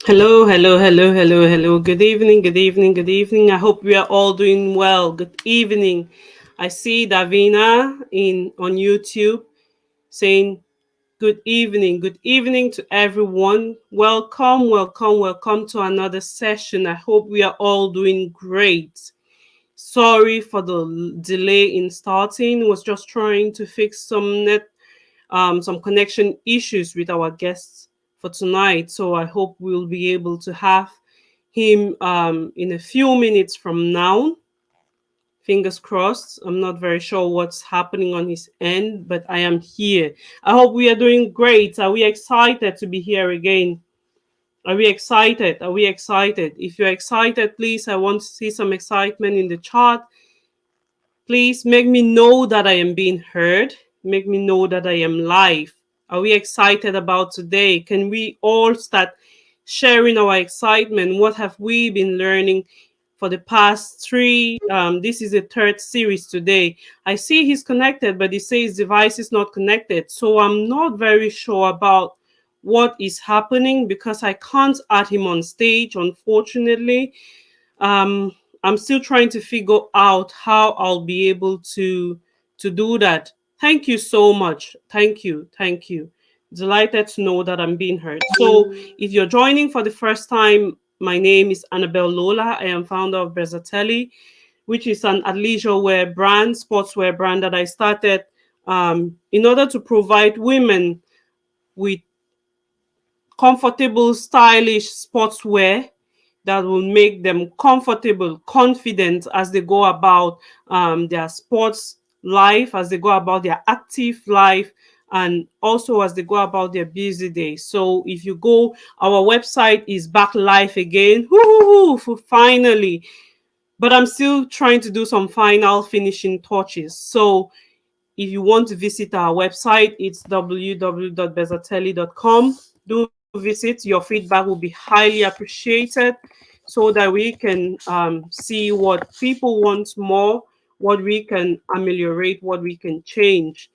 Hello, hello, hello, hello, hello. Good evening, good evening, good evening. I hope we are all doing well. Good evening. I see Davina in on YouTube saying good evening to everyone. Welcome, welcome, welcome to another session. I hope we are all doing great. Sorry for the delay in starting. Was just trying to fix some connection issues with our guests for tonight. So I hope we'll be able to have him in a few minutes from now. Fingers crossed. I'm not very sure what's happening on his end, but I am here. I hope we are doing great. Are we excited to be here again? Are we excited? Are we excited? If you're excited, please, I want to see some excitement in the chat. Please make me know that I am being heard. Make me know that I am live. Are we excited about today? Can we all start sharing our excitement? What have we been learning for the past three? This is the third series today. I see he's connected, but he says device is not connected. So I'm not very sure about what is happening because I can't add him on stage, unfortunately. um I'm still trying to figure out how I'll be able to do that. Thank you so much. Thank you. Delighted to know that I'm being heard. So if you're joining for the first time, my name is Annabelle Lola. I am founder of Bezzatelli, which is an athleisure wear brand, sportswear brand that I started in order to provide women with comfortable, stylish sportswear that will make them comfortable, confident as they go about their sports life, as they go about their active life, and also as they go about their busy day. So if you go, our website is back live again. Woo-hoo-hoo, finally. But I'm still trying to do some final finishing touches. So if you want to visit our website, it's www.bezzatelli.com. Do visit. Your feedback will be highly appreciated so that we can see what people want more, what we can ameliorate, what we can change.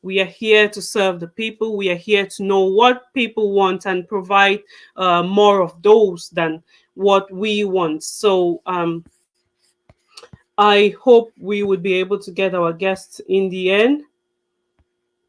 We are here to serve the people. We are here to know what people want and provide more of those than what we want. So I hope we would be able to get our guests in the end.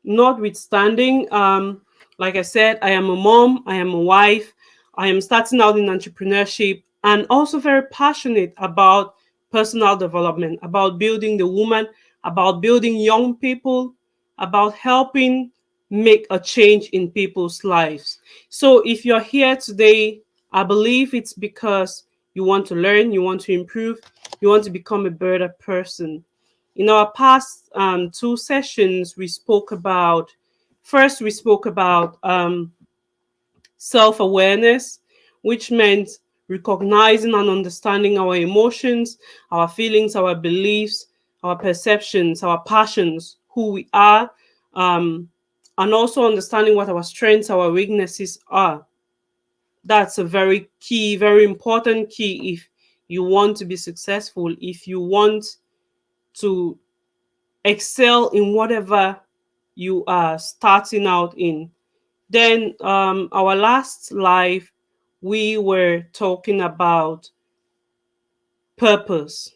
Notwithstanding, like I said, I am a mom, I am a wife, I am starting out in entrepreneurship, and also very passionate about personal development, about building the woman, about building young people, about helping make a change in people's lives. So if you're here today, I believe it's because you want to learn, you want to improve, you want to become a better person. In our past two sessions, we spoke about first, we spoke about self awareness, which meant recognizing and understanding our emotions, our feelings, our beliefs, our perceptions, our passions, who we are, um, and also understanding what our strengths, our weaknesses are. That's a very key, very important key if you want to be successful, if you want to excel in whatever you are starting out in. Then, our last live, we were talking about purpose.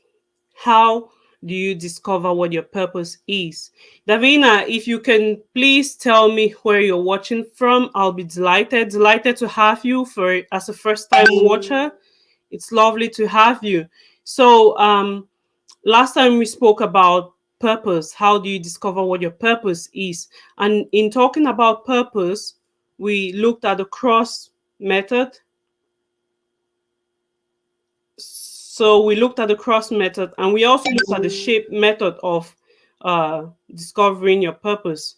How do you discover what your purpose is? Davina, if you can please tell me where you're watching from, I'll be delighted to have you for as a first time watcher. It's lovely to have you. So, last time we spoke about purpose. How do you discover what your purpose is? And in talking about purpose, we looked at the cross method. So we looked at the cross method, and we also looked at the shape method of discovering your purpose.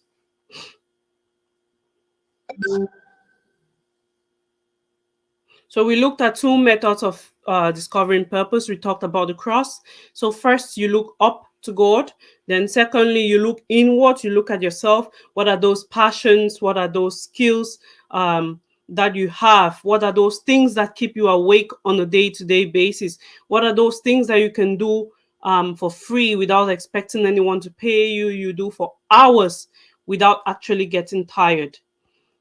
So we looked at two methods of discovering purpose. We talked about the cross. So first, you look up to God. Then secondly, you look inward. You look at yourself. What are those passions? What are those skills that you have? What are those things that keep you awake on a day-to-day basis? What are those things that you can do for free without expecting anyone to pay you? You do for hours without actually getting tired.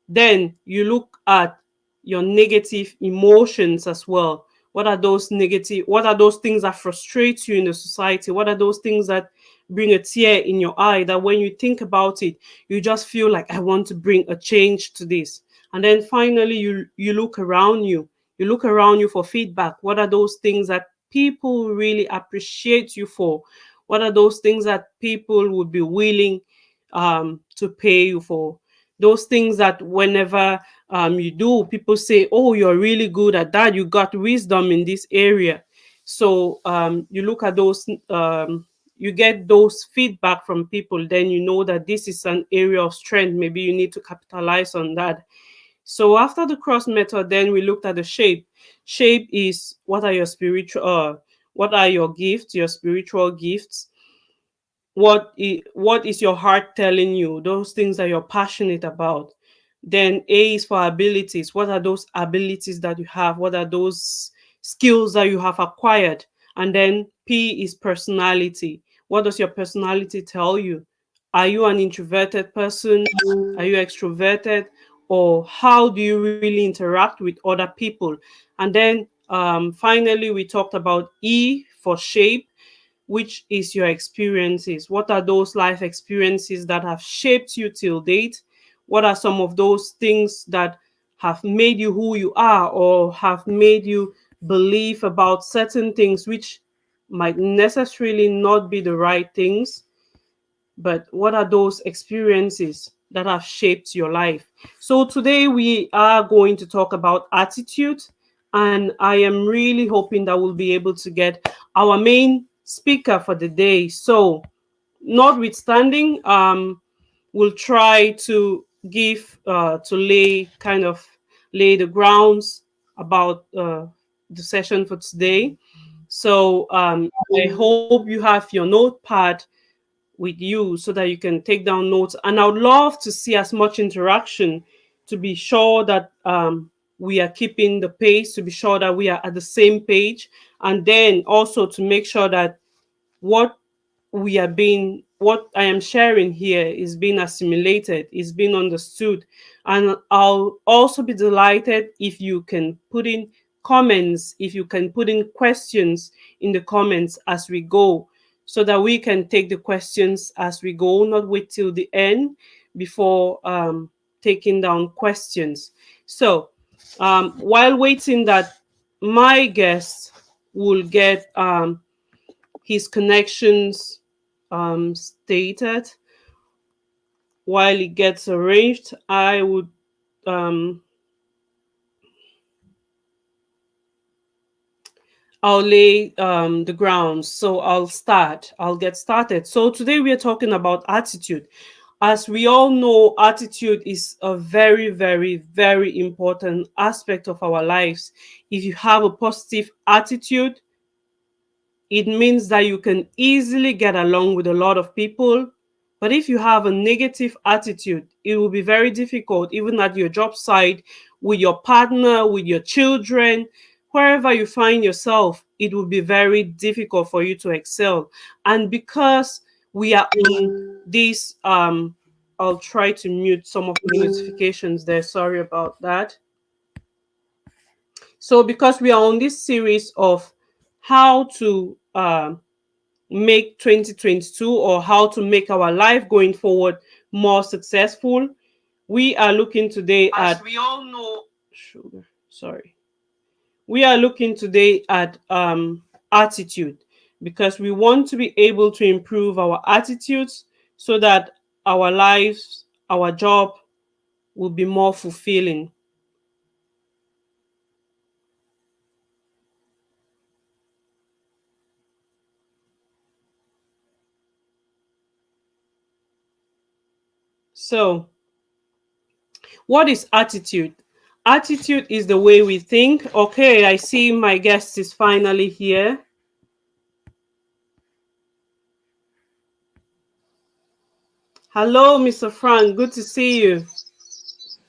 Then you look at your negative emotions as well. What are those things that frustrate you in the society? What are those things that bring a tear in your eye, that when you think about it, you just feel like, I want to bring a change to this? And then finally, you look around you. You look around you for feedback. What are those things that people really appreciate you for? What are those things that people would be willing to pay you for? Those things that whenever you do, people say, oh, you're really good at that. You got wisdom in this area. So you look at those, you get those feedback from people, then you know that this is an area of strength. Maybe you need to capitalize on that. So after the cross method, then we looked at the shape. Shape is what are your gifts, your spiritual gifts. What is your heart telling you, those things that you're passionate about. Then A is for abilities. What are those abilities that you have? What are those skills that you have acquired? And then P is personality. What does your personality tell you? Are you an introverted person? Are you extroverted? Or how do you really interact with other people? And then finally, we talked about E for shape, which is your experiences. What are those life experiences that have shaped you till date? What are some of those things that have made you who you are, or have made you believe about certain things which might necessarily not be the right things? But what are those experiences that have shaped your life? So today we are going to talk about attitude, and I am really hoping that we'll be able to get our main speaker for the day. So, notwithstanding, we'll try to give to lay the grounds about the session for today. So I hope you have your notepad with you so that you can take down notes. And I would love to see as much interaction to be sure that we are keeping the pace, to be sure that we are at the same page, and then also to make sure that what what I am sharing here is being assimilated, is being understood. And I'll also be delighted if you can put in comments, if you can put in questions in the comments as we go, so that we can take the questions as we go, not wait till the end before taking down questions. So while waiting that my guest will get his connections stated, while it gets arranged, um, I'll lay the grounds. So I'll get started. So today we are talking about attitude. As we all know, attitude is a very, very, very important aspect of our lives. If you have a positive attitude, it means that you can easily get along with a lot of people. But if you have a negative attitude, it will be very difficult, even at your job site, with your partner, with your children, wherever you find yourself, it will be very difficult for you to excel. And because we are on this, I'll try to mute some of the notifications there. Sorry about that. So, because we are on this series of how to make 2022, or how to make our life going forward more successful, we are looking today at, as we all know, sugar, sorry. We are looking today at attitude, because we want to be able to improve our attitudes so that our lives, our job will be more fulfilling. So, what is attitude? Attitude is the way we think. Okay, I see my guest is finally here. Hello, Mr. Frank. Good to see you.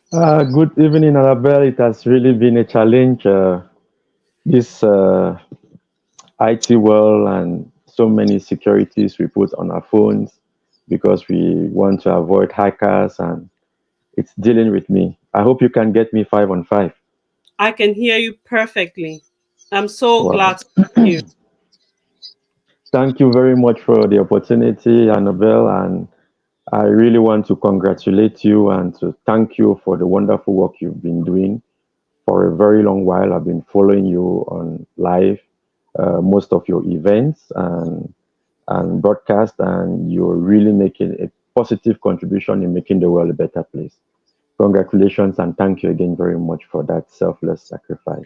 Good evening, Annabelle. It has really been a challenge, this IT world and so many securities we put on our phones because we want to avoid hackers, and it's dealing with me. I hope you can get me 5 on 5. I can hear you perfectly. I'm so glad Wow. to hear you. Thank you very much for the opportunity, Annabelle. And I really want to congratulate you and to thank you for the wonderful work you've been doing for a very long while. I've been following you on live, most of your events and broadcast, and you're really making a positive contribution in making the world a better place. Congratulations and thank you again very much for that selfless sacrifice.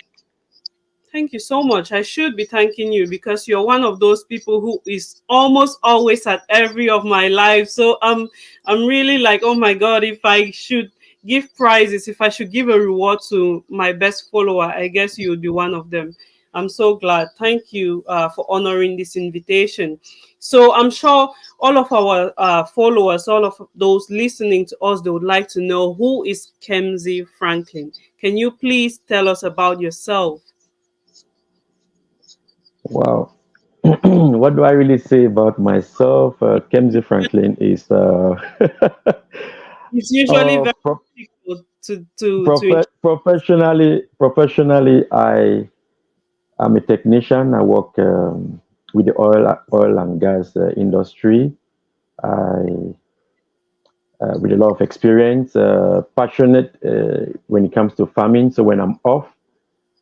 Thank you so much. I should be thanking you because you're one of those people who is almost always at every of my life. So I'm really like, oh my God, if I should give prizes, if I should give a reward to my best follower, I guess you would be one of them. I'm so glad. Thank you for honoring this invitation. So I'm sure all of our followers, all of those listening to us, they would like to know who is Kemsey Franklin. Can you please tell us about yourself? Wow. What do I really say about myself? Kemsey Franklin is It's usually very pro- difficult to professionally, I am a technician. I work with the oil and gas industry. I with a lot of experience, passionate when it comes to farming. So when I'm off,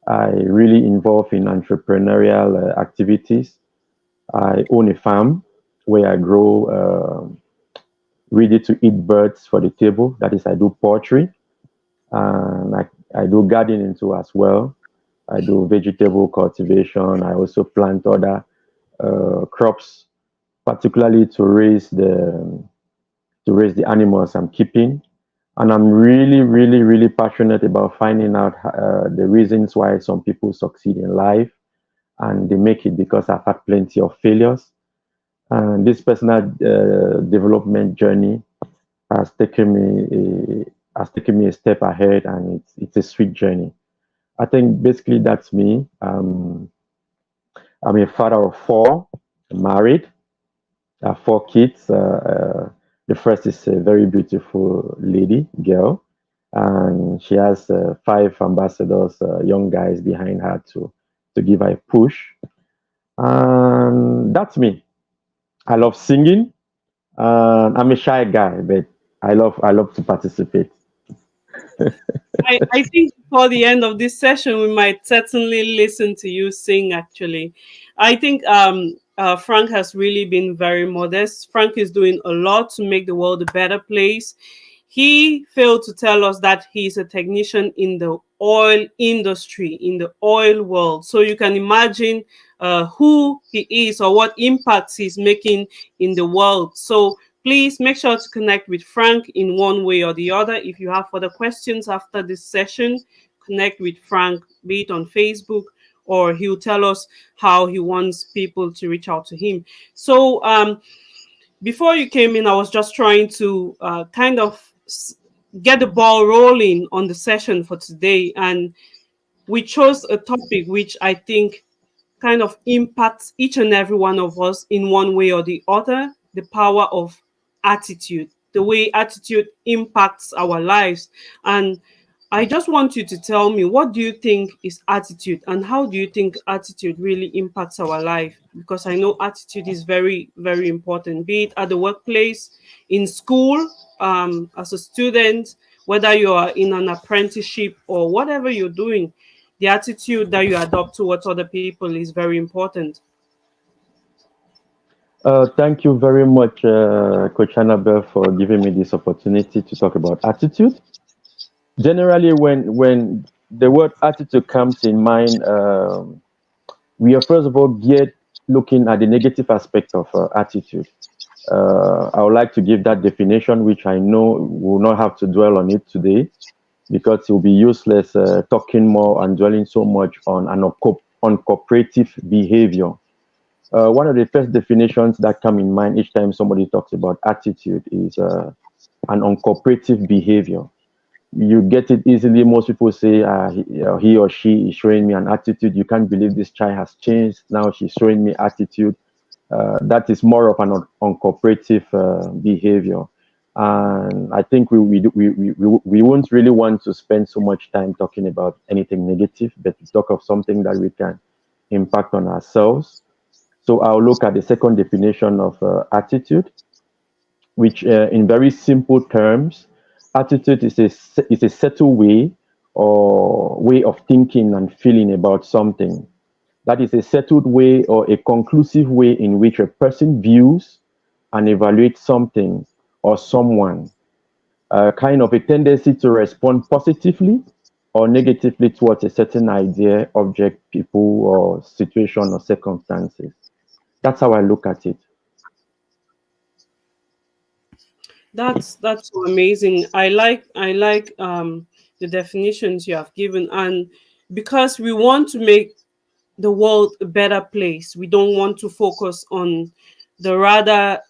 I really involve in entrepreneurial activities. I own a farm where I grow ready to eat birds for the table. That is, I do poultry and I do gardening too as well. I do vegetable cultivation. I also plant other crops, particularly to raise the animals I'm keeping. And I'm really, really, really passionate about finding out the reasons why some people succeed in life and they make it because I've had plenty of failures. And this personal development journey has taken me a step ahead, and it's a sweet journey. I think basically that's me. I'm a father of four, married. I have four kids. The first is a very beautiful lady, girl, and she has five ambassadors, young guys behind her to give her a push. And that's me. I love singing. I'm a shy guy, but I love to participate. I think before the end of this session, we might certainly listen to you sing. Actually, I think Frank has really been very modest. Frank is doing a lot to make the world a better place. He failed to tell us that he's a technician in the oil industry, in the oil world. So you can imagine who he is or what impacts he's making in the world. So please make sure to connect with Frank in one way or the other. If you have further questions after this session, connect with Frank, be it on Facebook, or he'll tell us how he wants people to reach out to him. So, before you came in, I was just trying to kind of get the ball rolling on the session for today. And we chose a topic which I think kind of impacts each and every one of us in one way or the other: the power of attitude, the way attitude impacts our lives. And I just want you to tell me, what do you think is attitude, and how do you think attitude really impacts our life? Because I know attitude is very, very important, be it at the workplace, in school, as a student, whether you are in an apprenticeship or whatever you're doing. The attitude that you adopt towards other people is very important. Thank you very much, Coach Annabelle, for giving me this opportunity to talk about attitude. Generally, when the word attitude comes in mind, we are first of all geared looking at the negative aspect of attitude. I would like to give that definition, which I know we'll not have to dwell on it today because it will be useless talking more and dwelling so much on uncooperative behavior. One of the first definitions that come in mind each time somebody talks about attitude is an uncooperative behavior. You get it easily. Most people say he or she is showing me an attitude. You can't believe this child has changed. Now she's showing me attitude. That is more of an uncooperative behavior. And I think we won't really want to spend so much time talking about anything negative, but to talk of something that we can impact on ourselves. So I'll look at the second definition of attitude, which, in very simple terms, attitude is a settled way or way of thinking and feeling about something. That is a settled way or a conclusive way in which a person views and evaluates something or someone, kind of a tendency to respond positively or negatively towards a certain idea, object, people, or situation or circumstances. That's how I look at it. That's so amazing. I like the definitions you have given, and because we want to make the world a better place, we don't want to focus on the rather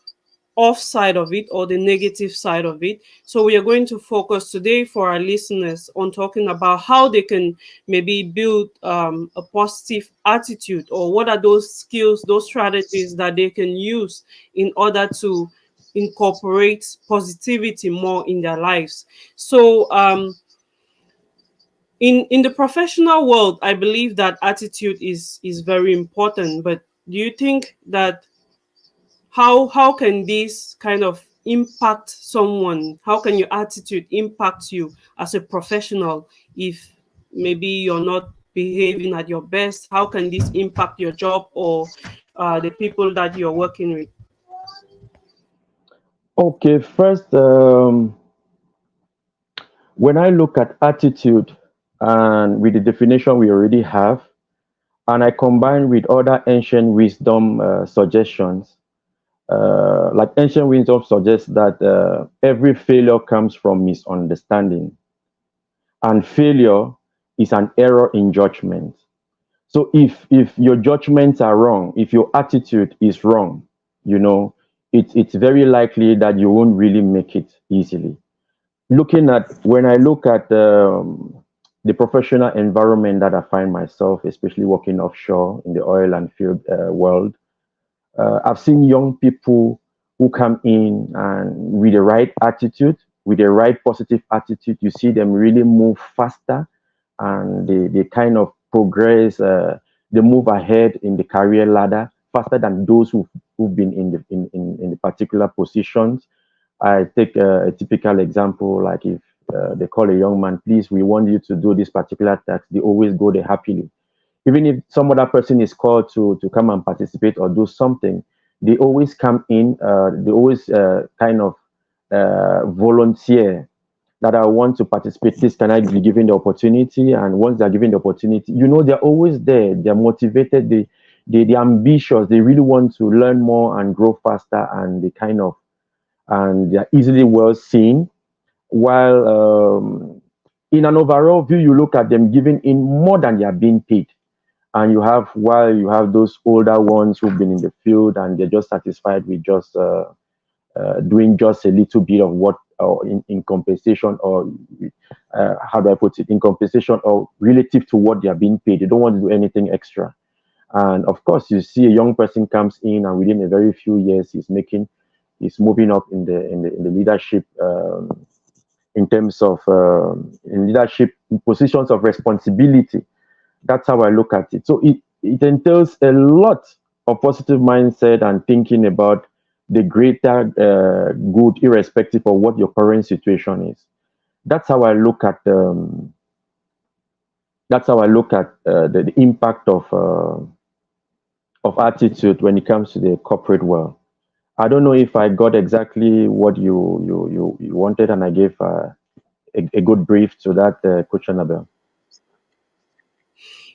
off side of it or the negative side of it. So we are going to focus today for our listeners on talking about how they can maybe build a positive attitude, or what are those skills, those strategies that they can use in order to incorporate positivity more in their lives. So in the professional world, I believe that attitude is very important. But do you think that how can this kind of impact someone? How can your attitude impact you as a professional if maybe you're not behaving at your best? How can this impact your job or the people that you're working with? Okay, first, when I look at attitude and with the definition we already have, and I combine with other ancient wisdom suggestions, like ancient wisdom suggests that every failure comes from misunderstanding, and failure is an error in judgment. So if your judgments are wrong, if your attitude is wrong, you know, it's very likely that you won't really make it easily. Looking at when I look at the professional environment that I find myself, especially working offshore in the oil and field world, I've seen young people who come in and with the right attitude, with the right positive attitude, you see them really move faster, and they kind of progress, they move ahead in the career ladder faster than those who've been in the particular positions. I take a typical example, like if they call a young man, please, we want you to do this particular task, they always go there happily. Even if some other person is called to come and participate or do something, they always come in, they always kind of volunteer that I want to participate. Please, can I be given the opportunity? And once they're given the opportunity, you know, they're always there. They're motivated. They're ambitious. They really want to learn more and grow faster. And they kind of and they're easily well seen. While in an overall view, you look at them giving in more than they are being paid. And you have while you have those older ones who've been in the field and they're just satisfied with just doing just a little bit of what or in compensation, or how do I put it, in compensation or relative to what they are being paid. They don't want to do anything extra. And of course, you see a young person comes in and within a very few years he's moving up in the leadership, in terms of in leadership positions of responsibility. That's how I look at it. So it entails a lot of positive mindset and thinking about the greater good, irrespective of what your current situation is. That's how I look at the impact of attitude when it comes to the corporate world. I don't know if I got exactly what you wanted, and I gave a good brief to that, Coach Annabelle.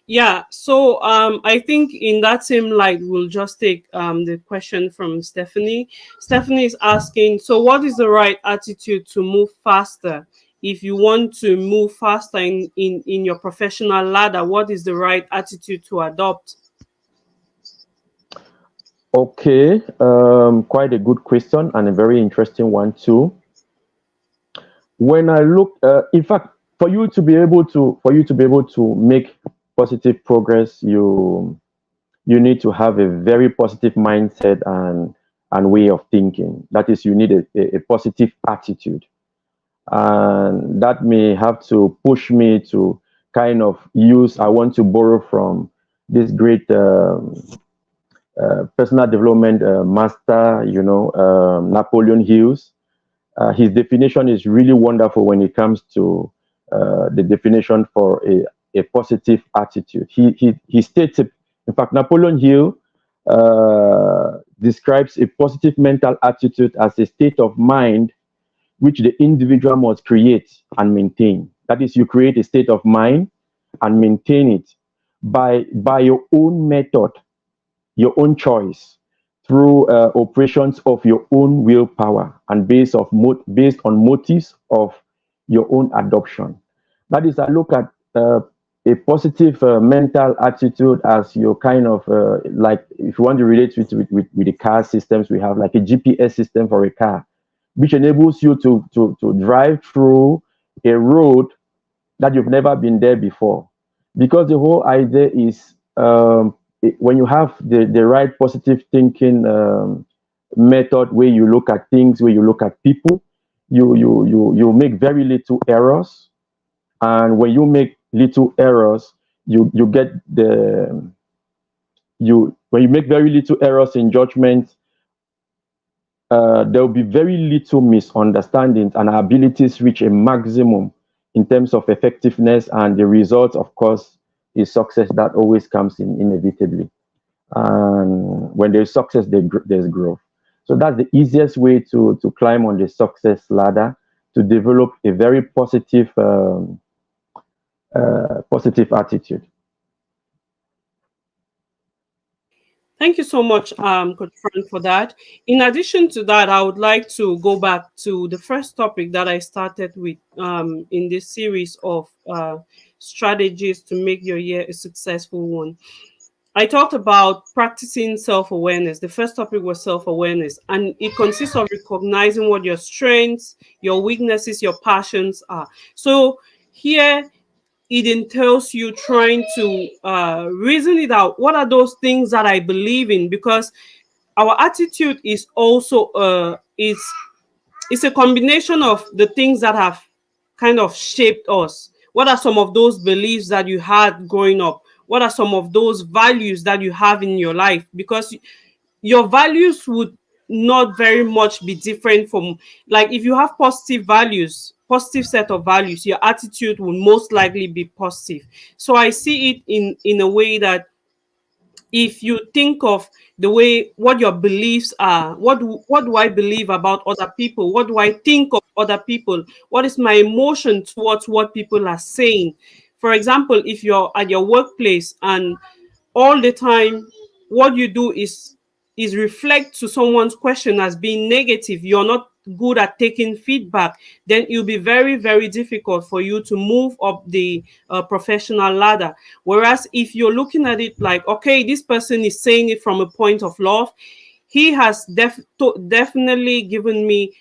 Yeah, so I think in that same light, we'll just take the question from Stephanie. Stephanie is asking, so what is the right attitude to move faster? If you want to move faster in your professional ladder, what is the right attitude to adopt? Okay, quite a good question and a very interesting one too. When I look, in fact, for you to be able to make positive progress, you need to have a very positive mindset and way of thinking. That is, you need a positive attitude. And that may have to push me to kind of use, I want to borrow from this great personal development master, Napoleon Hills. His definition is really wonderful when it comes to the definition for a positive attitude. He states, in fact, Napoleon Hill describes a positive mental attitude as a state of mind which the individual must create and maintain. That is, you create a state of mind and maintain it by your own method, your own choice, through operations of your own willpower and based on motives of your own adoption. That is, I look at a positive mental attitude as your kind of like, if you want to relate with the car systems we have, like a GPS system for a car, which enables you to drive through a road that you've never been there before. Because the whole idea is when you have the right positive thinking method, where you look at things, where you look at people, you make very little errors. And when you make little errors, you get the you when you make very little errors in judgment, there will be very little misunderstandings, and our abilities reach a maximum in terms of effectiveness, and the result, of course, is success that always comes in inevitably. And when there's success, there's growth. So that's the easiest way to climb on the success ladder, to develop a very positive attitude. Thank you so much, Coach Frank, for that. In addition to that, I would like to go back to the first topic that I started with in this series of strategies to make your year a successful one. I talked about practicing self awareness. The first topic was self awareness, and it consists of recognizing what your strengths, your weaknesses, your passions are. So, here it entails you trying to reason it out. What are those things that I believe in? Because our attitude is also it's a combination of the things that have kind of shaped us. What are some of those beliefs that you had growing up? What are some of those values that you have in your life? Because your values would not very much be different from, like, if you have positive values, positive set of values, your attitude will most likely be positive. So I see it in a way that if you think of the way what your beliefs are, what do I believe about other people, what do I think of other people, what is my emotion towards what people are saying. For example, if you're at your workplace and all the time what you do is reflect to someone's question as being negative, you're not good at taking feedback, then it'll be very, very difficult for you to move up the professional ladder. Whereas if you're looking at it like, okay, this person is saying it from a point of love, he has definitely given me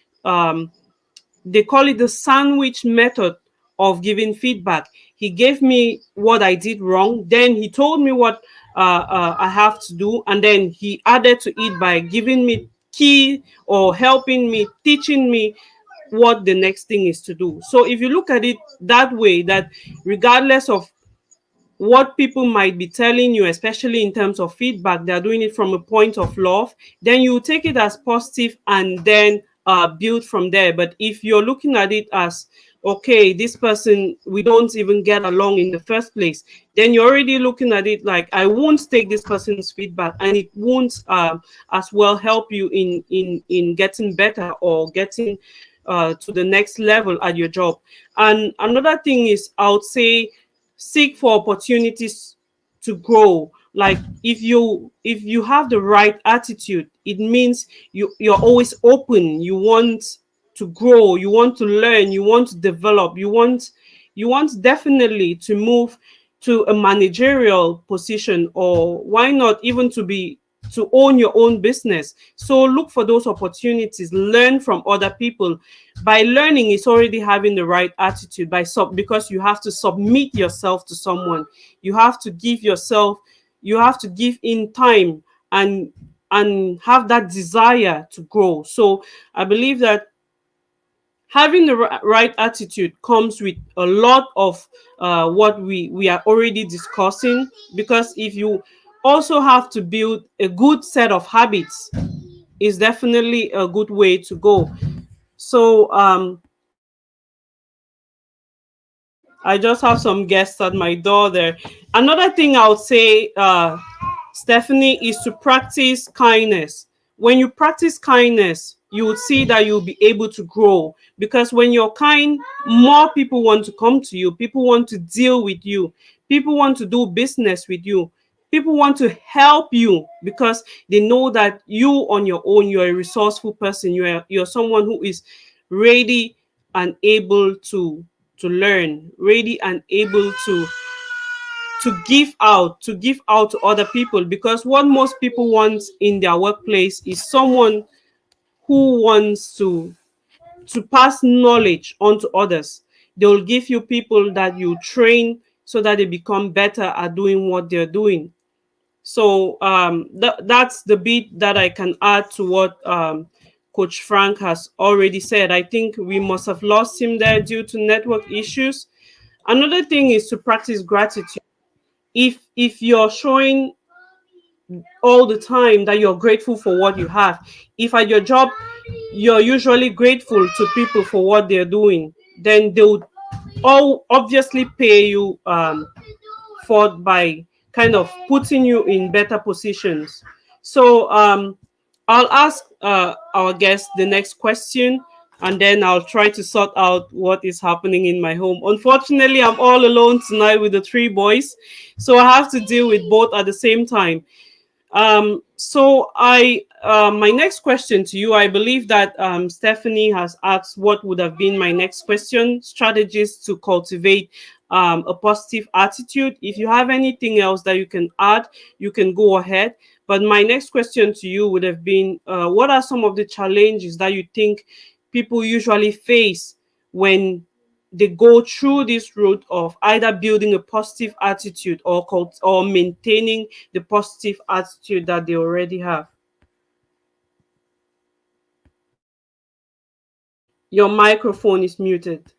they call it the sandwich method of giving feedback. He gave me what I did wrong, then he told me what I have to do, and then he added to it by giving me key or helping me, teaching me what the next thing is to do. So if you look at it that way, that regardless of what people might be telling you, especially in terms of feedback, they're doing it from a point of love, then you take it as positive and then build from there. But if you're looking at it as, okay, this person, we don't even get along in the first place, then you're already looking at it like, I won't take this person's feedback, and it won't as well help you in getting better or getting to the next level at your job. And another thing is, I would say, seek for opportunities to grow. Like if you have the right attitude, it means you're always open, you want to grow, you want to learn, you want to develop, you want definitely to move to a managerial position, or why not even to own your own business. So look for those opportunities, learn from other people. By learning, it's already having the right attitude, because you have to submit yourself to someone. You have to give yourself, you have to give in time, and and have that desire to grow. So I believe that having the right attitude comes with a lot of what we are already discussing, because if you also have to build a good set of habits, is definitely a good way to go. So I just have some guests at my door there. Another thing I would say, Stephanie, is to practice kindness. When you practice kindness, you would see that you'll be able to grow, because when you're kind, more people want to come to you, people want to deal with you, people want to do business with you, people want to help you, because they know that you on your own, you're a resourceful person, you're someone who is ready and able to learn, ready and able to give out to other people, because what most people want in their workplace is someone who wants to pass knowledge on to others. They will give you people that you train so that they become better at doing what they're doing. So that's the bit that I can add to what Coach Frank has already said. I think we must have lost him there due to network issues. Another thing is to practice gratitude. If you're showing all the time that you're grateful for what you have, if at your job you're usually grateful to people for what they're doing, then they would all obviously pay you forth by kind of putting you in better positions. So I'll ask our guest the next question, and then I'll try to sort out what is happening in my home. Unfortunately, I'm all alone tonight with the three boys, so I have to deal with both at the same time. So my next question to you, I believe that Stephanie has asked what would have been my next question: strategies to cultivate a positive attitude. If you have anything else that you can add, you can go ahead. But my next question to you would have been, what are some of the challenges that you think people usually face when they go through this route of either building a positive attitude or maintaining the positive attitude that they already have? Your microphone is muted.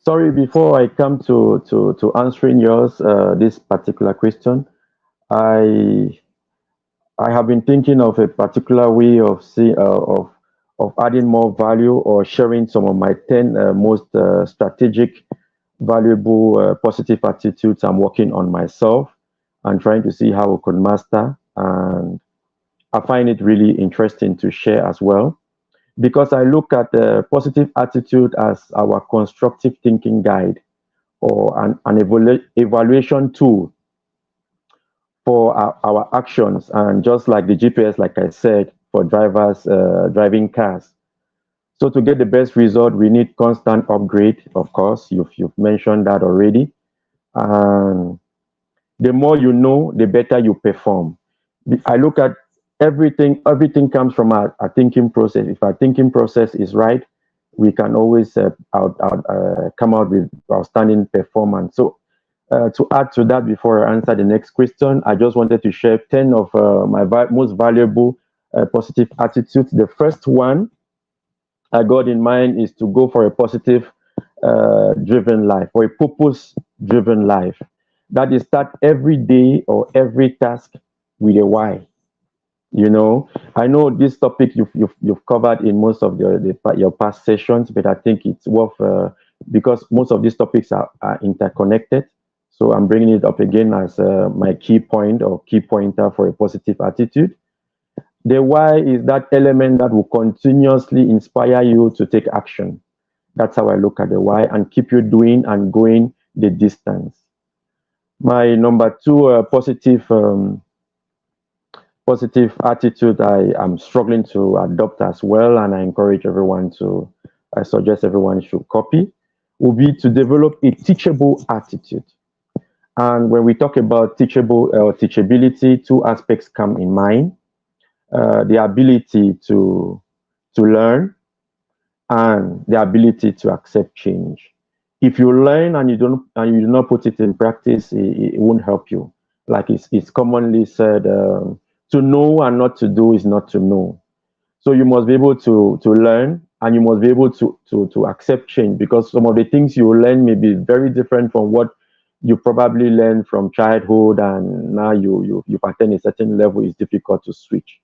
Sorry, before I come to answering yours, this particular question, I I have been thinking of a particular way of of adding more value or sharing some of my 10 most strategic, valuable, positive attitudes I'm working on myself and trying to see how I could master. And I find it really interesting to share as well because I look at the positive attitude as our constructive thinking guide or an evaluation tool for our actions. And just like the GPS, like I said, for drivers driving cars. So to get the best result, we need constant upgrade. Of course, you've mentioned that already. And the more you know, the better you perform. I look at everything. Everything comes from our thinking process. If our thinking process is right, we can always come out with outstanding performance. So to add to that, before I answer the next question, I just wanted to share 10 of my most valuable positive attitudes. The first one I got in mind is to go for a positive driven life or a purpose driven life. That is, start every day or every task with a why. You know, I know this topic you've covered in most of your past sessions, but I think it's worth because most of these topics are interconnected. So I'm bringing it up again as my key point or key pointer for a positive attitude. The why is that element that will continuously inspire you to take action. That's how I look at the why and keep you doing and going the distance. My number two positive attitude I am struggling to adopt as well, and I encourage everyone to, I suggest everyone should copy, will be to develop a teachable attitude. And when we talk about teachable or teachability, two aspects come in mind: the ability to learn and the ability to accept change. If you learn and you do not put it in practice, it won't help you. Like it's commonly said, to know and not to do is not to know. So you must be able to learn, and you must be able to accept change, because some of the things you learn may be very different from what you probably learned from childhood, and now you've attained a certain level. It's difficult to switch.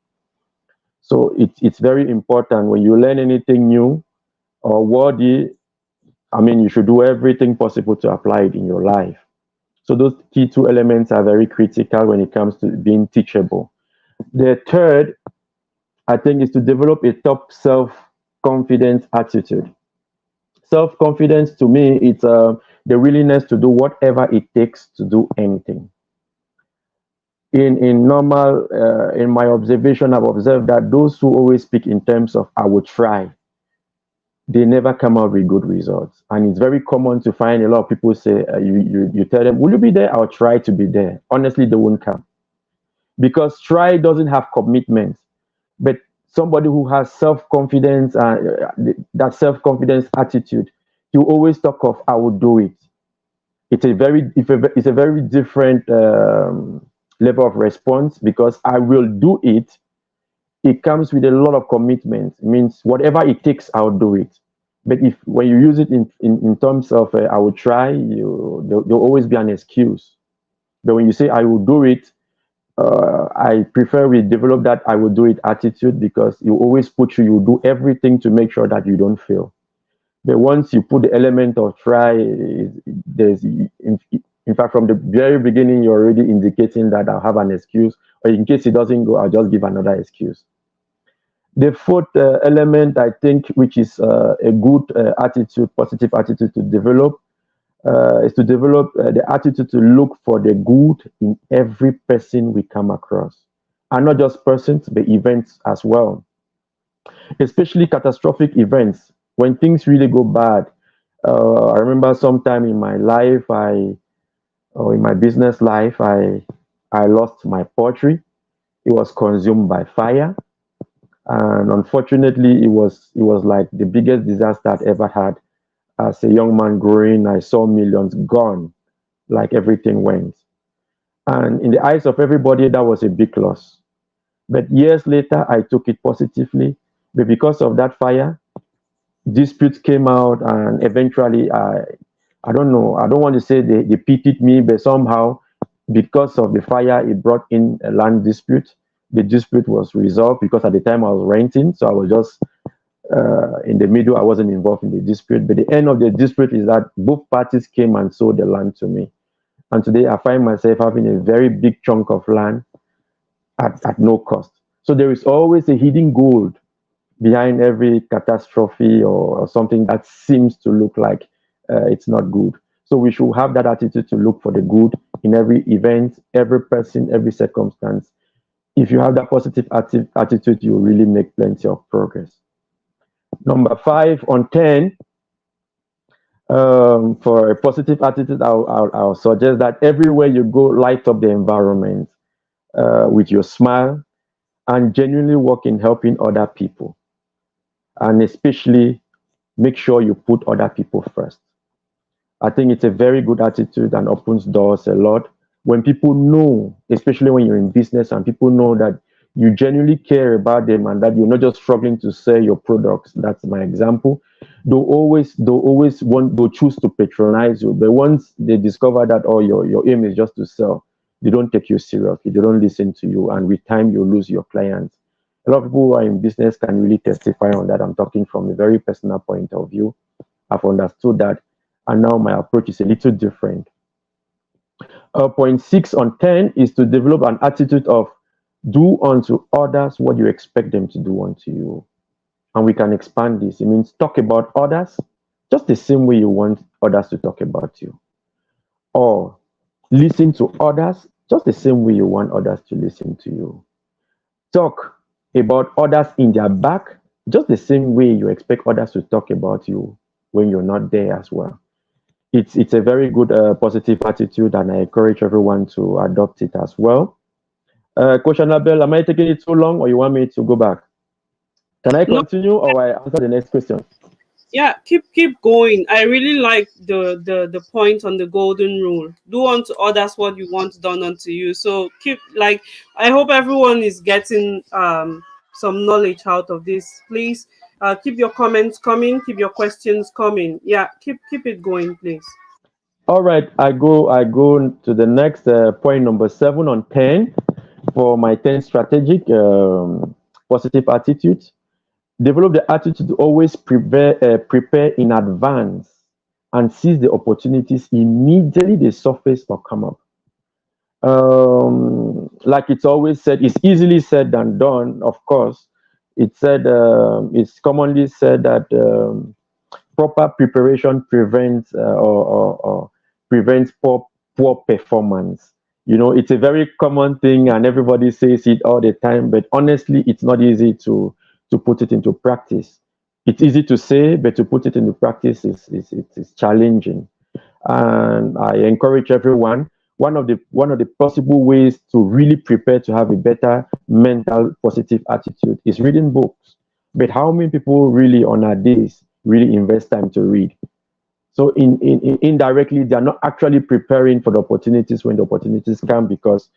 So it's very important when you learn anything new or worthy. I mean, you should do everything possible to apply it in your life. So those key two elements are very critical when it comes to being teachable. The third, I think, is to develop a top self-confidence attitude. Self-confidence to me, it's the willingness to do whatever it takes to do anything. In my observation, I've observed that those who always speak in terms of "I will try," they never come out with good results. And it's very common to find a lot of people say, you tell them, "Will you be there?" "I'll try to be there." Honestly, they won't come, because try doesn't have commitment. But somebody who has self-confidence, that self-confidence attitude, you always talk of "I will do it." It's a very different level of response, because "I will do it," it comes with a lot of commitment. It means whatever it takes, I'll do it. But if when you use it in terms of "I will try," there'll always be an excuse. But when you say "I will do it," I prefer we develop that "I will do it" attitude, because you always you do everything to make sure that you don't fail. But once you put the element of try, there's in fact, from the very beginning, you're already indicating that I'll have an excuse, or in case it doesn't go, I'll just give another excuse. The fourth element, I think, which is a good attitude, positive attitude to develop, is to develop the attitude to look for the good in every person we come across, and not just persons, but events as well, especially catastrophic events when things really go bad. I remember sometime in my life, or in my business life, I lost my poultry. It was consumed by fire, and unfortunately, it was like the biggest disaster I'd ever had. As a young man growing, I saw millions gone, like everything went. And in the eyes of everybody, that was a big loss. But years later, I took it positively. But because of that fire, disputes came out, and eventually, I don't know, I don't want to say they pitied me, but somehow, because of the fire, it brought in a land dispute. The dispute was resolved, because at the time I was renting, so I was just in the middle. I wasn't involved in the dispute. But the end of the dispute is that both parties came and sold the land to me. And today I find myself having a very big chunk of land at no cost. So there is always a hidden gold behind every catastrophe, or something that seems to look like it's not good. So we should have that attitude to look for the good in every event, every person, every circumstance. If you have that positive attitude, you really make plenty of progress. Number 5 on 10, for a positive attitude, I'll suggest that everywhere you go, light up the environment with your smile, and genuinely work in helping other people. And especially make sure you put other people first. I think it's a very good attitude and opens doors a lot. When people know, especially when you're in business, and people know that you genuinely care about them, and that you're not just struggling to sell your products. That's my example. They'll choose to patronize you. But once they discover that, oh, your aim is just to sell, they don't take you seriously. They don't listen to you, and with time you lose your clients. A lot of people who are in business can really testify on that. I'm talking from a very personal point of view. I've understood that, and now my approach is a little different. Point 6 on 10 is to develop an attitude of do unto others what you expect them to do unto you. And we can expand this. It means talk about others just the same way you want others to talk about you, or listen to others just the same way you want others to listen to you. Talk about others in their back just the same way you expect others to talk about you when you're not there as well. It's a very good positive attitude, and I encourage everyone to adopt it as well. Coach Annabelle, am I taking it too long, or you want me to go back? Can I No, continue, or I answer the next question? Yeah, keep going. I really like the point on the golden rule. Do unto others what you want done unto you. So keep, like, I hope everyone is getting some knowledge out of this. Please keep your comments coming, keep your questions coming. Yeah, keep it going, please. All right, I go to the next point number 7 on 10 for my 10 strategic positive attitude. Develop the attitude to always prepare in advance and seize the opportunities immediately they surface or come up. Like it's always said, it's easily said than done, of course. It's commonly said that proper preparation prevents or prevents poor performance. You know, it's a very common thing, and everybody says it all the time. But honestly, it's not easy to put it into practice. It's easy to say, but to put it into practice is challenging. And I encourage everyone. One of the possible ways to really prepare to have a better mental positive attitude is reading books. But how many people really on our days really invest time to read? So indirectly, they are not actually preparing for the opportunities when the opportunities come, because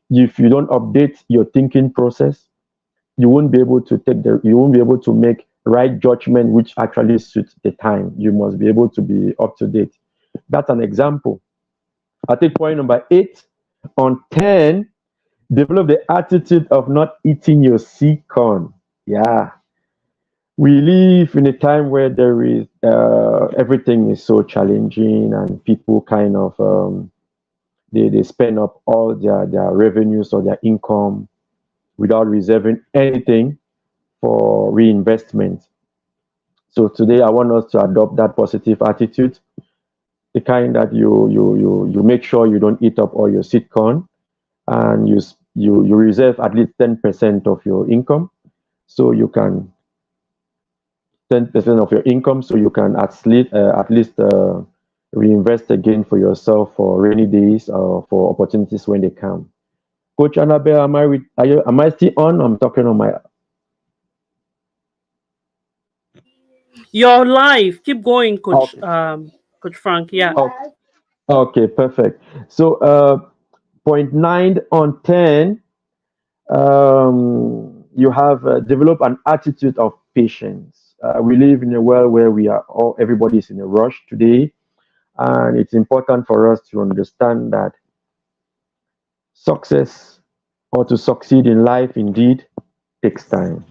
if you don't update your thinking process, you won't be able to make right judgment which actually suits the time. You must be able to be up to date. That's an example. I take point number 8 on 10. Develop the attitude of not eating your seed corn. Yeah, we live in a time where there is everything is so challenging, and people kind of they spend up all their revenues or their income without reserving anything for reinvestment. So today I want us to adopt that positive attitude, the kind that you make sure you don't eat up all your seed corn, and you reserve at least 10% of your income, so you can 10% of your income, so you can at least reinvest again for yourself for rainy days or for opportunities when they come. Coach Annabelle, am I still on? I'm talking on my. Your life. Keep going, Coach. Okay. Coach Frank. Yeah. Oh, okay, perfect. So point 9 on 10, you have developed an attitude of patience. We live in a world where everybody is in a rush today, and it's important for us to understand that success, or to succeed in life, indeed takes time.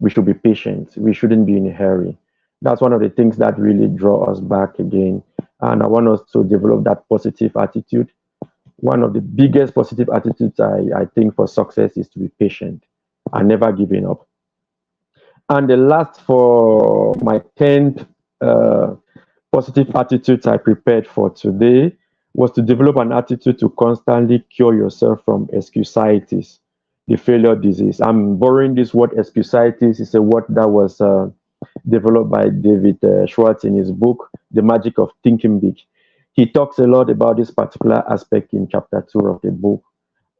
We should be patient. We shouldn't be in a hurry. That's one of the things that really draw us back again. And I want us to develop that positive attitude. One of the biggest positive attitudes I think for success is to be patient and never giving up. And the last for my 10th positive attitudes I prepared for today was to develop an attitude to constantly cure yourself from excusitis, the failure disease. I'm borrowing this word excusitis. It's a word that was developed by David Schwartz in his book, The Magic of Thinking Big. He talks a lot about this particular aspect in chapter 2 of the book.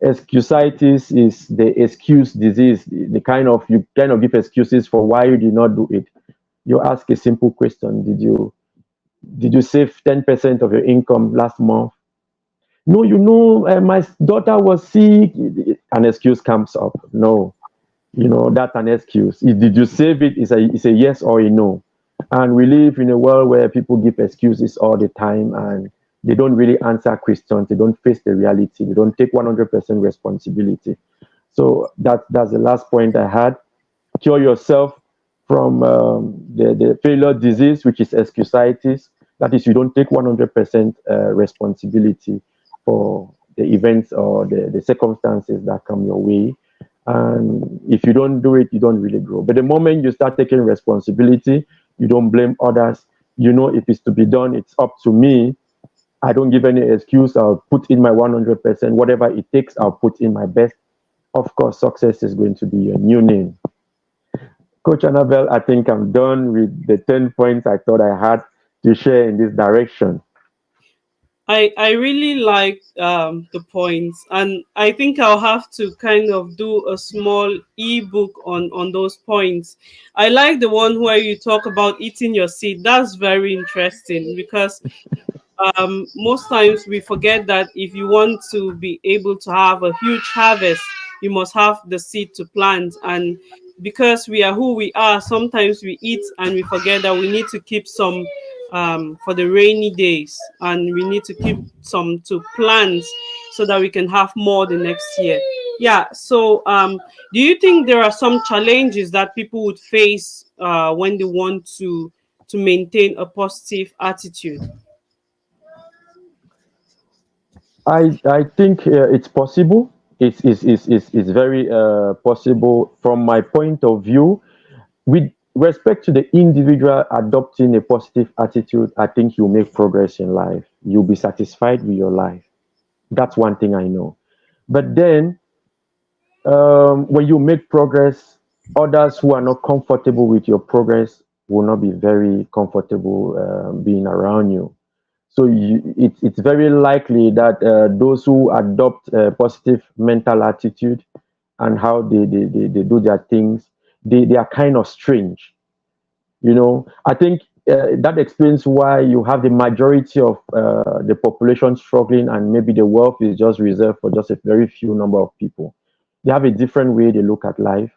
Excusitis is the excuse disease, the kind of you kind of give excuses for why you did not do it. You ask a simple question: Did you save 10% of your income last month? No, my daughter was sick. An excuse comes up. No, that's an excuse. Did you save it? It's a yes or a no. And we live in a world where people give excuses all the time, and they don't really answer questions. They don't face the reality. They don't take 100% responsibility. So that's the last point I had. Cure yourself from the failure disease, which is excusitis. That is, you don't take 100% responsibility for the events or the circumstances that come your way. And if you don't do it, you don't really grow. But the moment you start taking responsibility, you don't blame others. If it's to be done, it's up to me. I don't give any excuse. I'll put in my 100%. Whatever it takes, I'll put in my best. Of course, success is going to be your new name. Coach Annabelle, I think I'm done with the 10 points I thought I had to share in this direction. I really like the points, and I think I'll have to kind of do a small ebook on those points. I like the one where you talk about eating your seed. That's very interesting because most times we forget that if you want to be able to have a huge harvest, you must have the seed to plant. And because we are who we are, sometimes we eat and we forget that we need to keep some for the rainy days, and we need to keep some to plant so that we can have more the next year. Yeah. So, do you think there are some challenges that people would face when they want to maintain a positive attitude? I think it's possible. It's very possible from my point of view. With respect to the individual adopting a positive attitude, I think you'll make progress in life. You'll be satisfied with your life. That's one thing I know. But then, when you make progress, others who are not comfortable with your progress will not be very comfortable being around you. So it's very likely that those who adopt a positive mental attitude and how they do their things, they are kind of strange. I think that explains why you have the majority of the population struggling, and maybe the wealth is just reserved for just a very few number of people. They have a different way they look at life,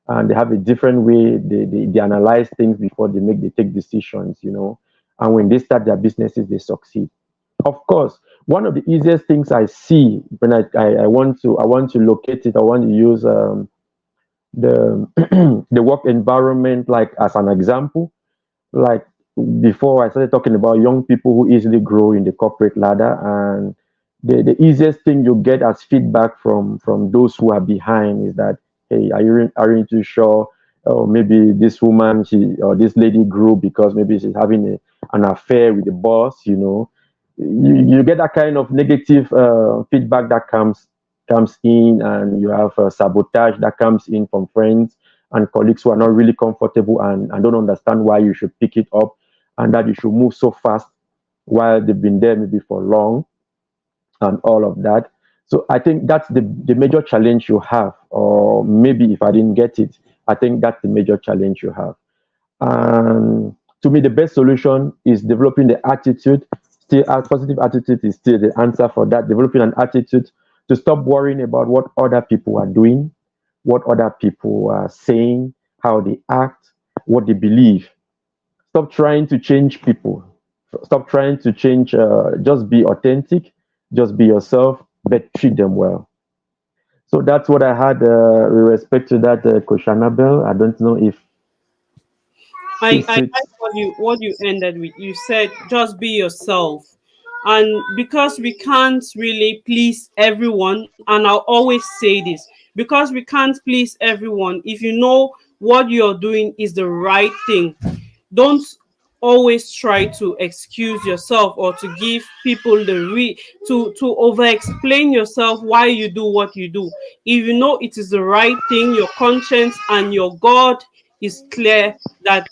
and they have a different way they analyze things before they take decisions. And when they start their businesses, they succeed. Of course, one of the easiest things I see when I want to locate it, I want to use the the work environment like as an example. Like before, I started talking about young people who easily grow in the corporate ladder, and the easiest thing you get as feedback from those who are behind is that, hey, are you too sure? Or maybe this woman, she or this lady grew because maybe she's having an affair with the boss. You get that kind of negative feedback that comes in, and you have sabotage that comes in from friends and colleagues who are not really comfortable and don't understand why you should pick it up, and that you should move so fast while they've been there maybe for long, and all of that. So I think that's the major challenge you have, or maybe if I didn't get it, I think that's the major challenge you have. And to me, the best solution is developing the attitude. Still, a positive attitude is still the answer for that. Developing an attitude to stop worrying about what other people are doing, what other people are saying, how they act, what they believe. Stop trying to change people. Stop trying to change. Just be authentic. Just be yourself, but treat them well. So that's what I had with respect to that, Coach Annabelle. I don't know if I it's like what you ended with. You said just be yourself. And because we can't really please everyone, and I'll always say this, because we can't please everyone, if you know what you're doing is the right thing, don't always try to excuse yourself or to give people to over explain yourself why you do what you do. If you know it is the right thing, your conscience and your God is clear that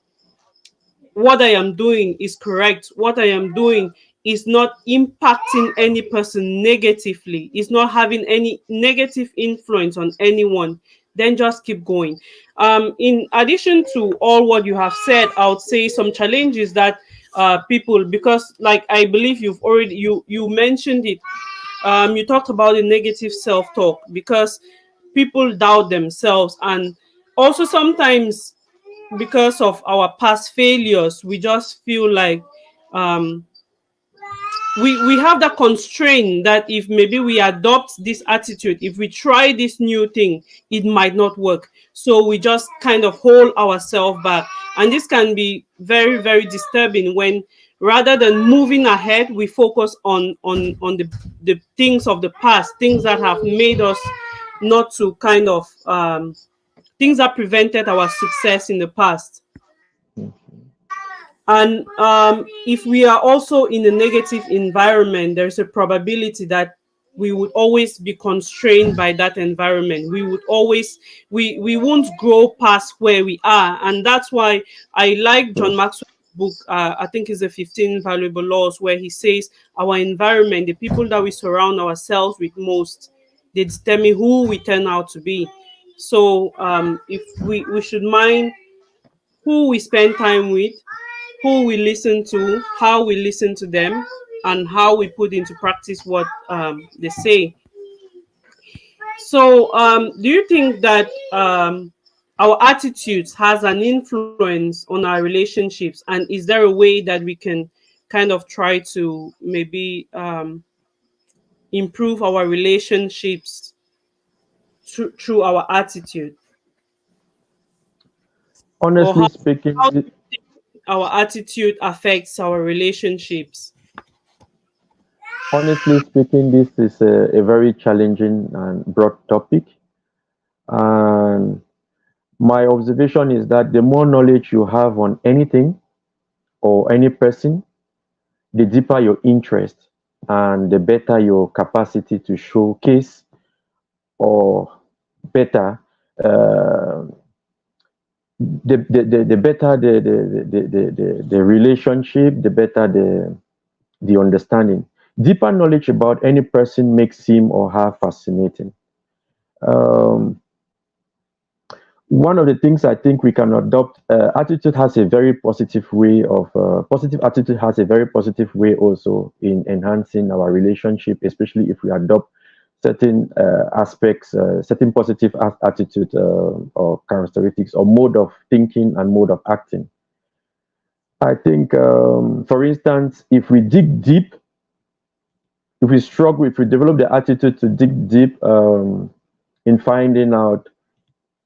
what I am doing is correct. What I am doing is not impacting any person negatively. It's not having any negative influence on anyone. Then just keep going. In addition to all what you have said, I would say some challenges that people, because like I believe you mentioned it. You talked about the negative self-talk because people doubt themselves, and also sometimes because of our past failures we just feel like um we have that constraint that if maybe we adopt this attitude, if we try this new thing, it might not work, so we just kind of hold ourselves back. And this can be very very disturbing when rather than moving ahead we focus on the things of the past, things that have made us not to kind of things that prevented our success in the past. And if we are also in a negative environment, there's a probability that we would always be constrained by that environment. We would always we won't grow past where we are. And that's why I like John true. Maxwell's book. I think it's the 15 Valuable Laws, where he says our environment, the people that we surround ourselves with most, they determine who we turn out to be. So if we should mind who we spend time with, who we listen to, how we listen to them, and how we put into practice what they say. So, do you think that our attitudes has an influence on our relationships, and is there a way that we can kind of try to maybe improve our relationships through our attitude, or Honestly speaking, how do you think our attitude affects our relationships? honestly speaking, this is a very challenging and broad topic. And my observation is that the more knowledge you have on anything or any person, the deeper your interest and the better your capacity to showcase, or better, uh, the better the relationship, the better the understanding. Deeper knowledge about any person makes him or her fascinating. Um, One of the things I think we can adopt, attitude has a very positive way of, positive attitude has a very positive way also in enhancing our relationship, especially if we adopt certain aspects, certain positive attitude or characteristics or mode of thinking and mode of acting. I think, for instance, if we dig deep, if we struggle, if we develop the attitude to dig deep in finding out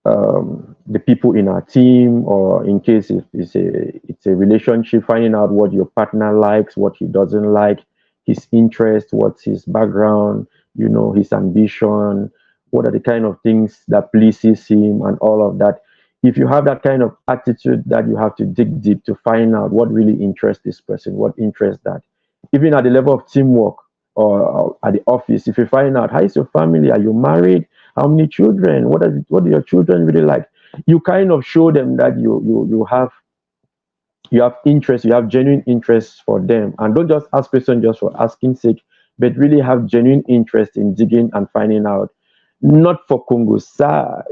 the people in our team, or in case if it's a relationship, finding out what your partner likes, what he doesn't like, his interest, what's his background, his ambition, what are the kind of things that pleases him, and all of that. If you have that kind of attitude that you have to dig deep to find out what really interests this person, what interests that, even at the level of teamwork, or at the office, if you find out how is your family, are you married, how many children, what do your children really like, you kind of show them that you have interest, you have genuine interest for them, and don't just ask questions just for asking sake, but really have genuine interest in digging and finding out, not for Kongosa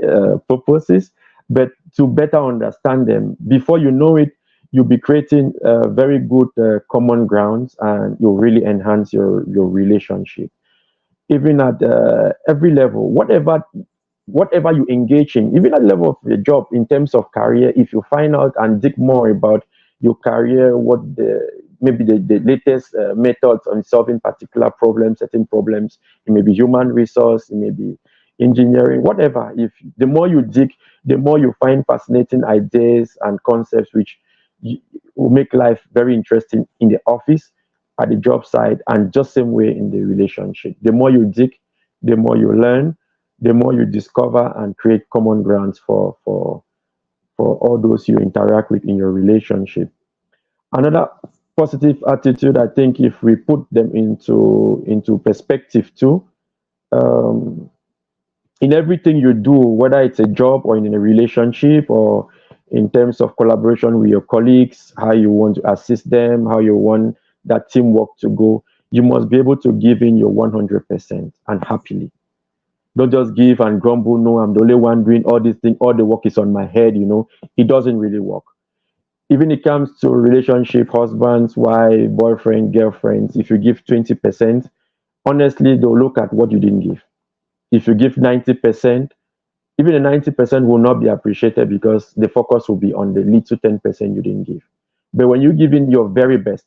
purposes, but to better understand them. Before you know it, you'll be creating very good common grounds, and you'll really enhance your relationship, even at every level, whatever you engage in, even at the level of the job, in terms of career. If you find out and dig more about your career, what maybe the latest methods on solving particular problems, certain problems, it may be human resource, it may be engineering, whatever. If the more you dig, the more you find fascinating ideas and concepts, which will make life very interesting in the office, at the job site, and just same way in the relationship. The more you dig, the more you learn, the more you discover and create common grounds for all those you interact with in your relationship. Another positive attitude, I think, if we put them into perspective too, um, in everything you do, whether it's a job or in a relationship, or in terms of collaboration with your colleagues, how you want to assist them, how you want that teamwork to go, you must be able to give in your 100% and happily. Don't just give and grumble. No, I'm the only one doing all this thing. All the work is on my head. It doesn't really work. Even it comes to relationship, husbands, wife, boyfriend, girlfriends. If you give 20%, honestly, they'll look at what you didn't give. If you give 90%, even the 90% will not be appreciated, because the focus will be on the little 10% you didn't give. But when you give in your very best,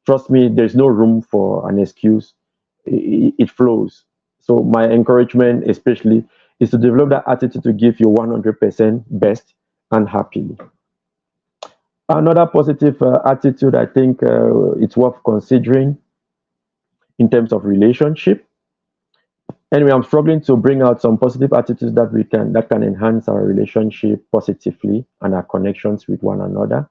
trust me, there's no room for an excuse. It flows. So my encouragement, especially, is to develop that attitude to give your 100% best and happily. Another positive attitude, I think, it's worth considering in terms of relationship. Anyway, I'm struggling to bring out some positive attitudes that can enhance our relationship positively and our connections with one another.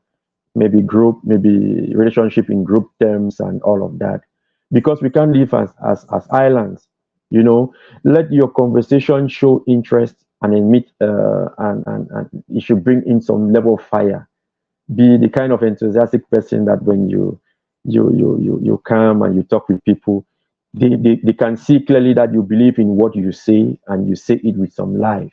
Maybe relationship in group terms and all of that, because we can't live as islands. you know let your conversation show interest and emit and it should bring in some level of fire. Be the kind of enthusiastic person that when you come and you talk with people, they can see clearly that you believe in what you say and you say it with some life.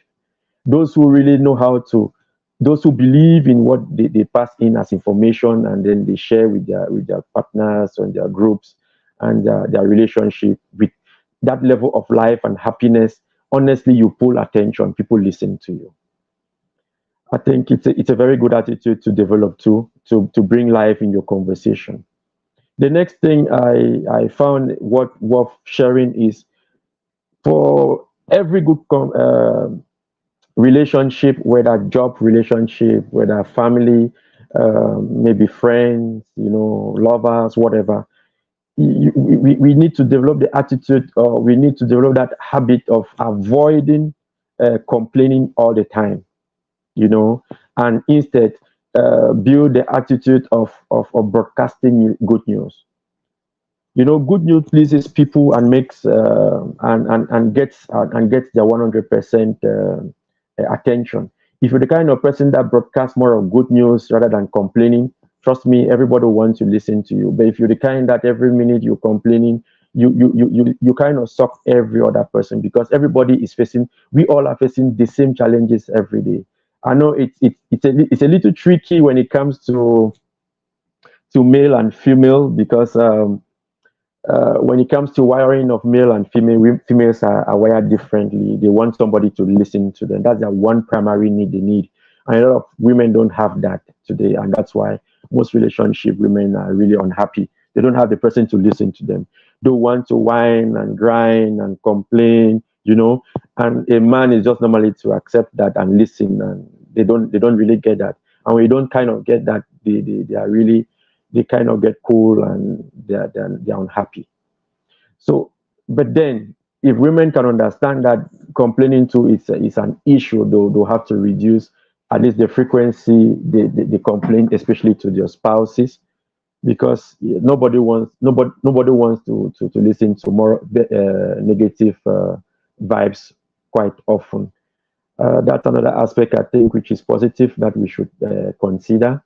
Those who really know how to, those who believe in what they pass in as information and then they share with their partners and their groups and their relationship with that level of life and happiness, honestly, you pull attention, people listen to you. I think it's a very good attitude to develop too, to bring life in your conversation. The next thing I found what worth sharing is for every good relationship, whether job relationship, whether family, maybe friends, lovers, whatever. We need to develop the attitude, or we need to develop that habit of avoiding complaining all the time, and instead build the attitude of broadcasting good news. Good news pleases people and makes and gets their 100% attention. If you're the kind of person that broadcasts more of good news rather than complaining, trust me, everybody wants to listen to you. But if you're the kind that every minute you're complaining, you kind of suck every other person, because everybody is facing, we all are facing the same challenges every day. I know it's a little tricky when it comes to male and female, because when it comes to wiring of male and female, females are wired differently. They want somebody to listen to them. That's their one primary need they need. And a lot of women don't have that today. And that's why most relationship women are really unhappy. They don't have the person to listen to them. They want to whine and grind and complain. And a man is just normally to accept that and listen. And they don't really get that. And when you don't kind of get that, they are really, they kind of get cool and they're unhappy. So, but then if women can understand that complaining too is an issue, though they'll have to reduce at least the frequency they complain, especially to their spouses, because nobody wants to listen to more negative vibes quite often. That's another aspect I think which is positive that we should consider.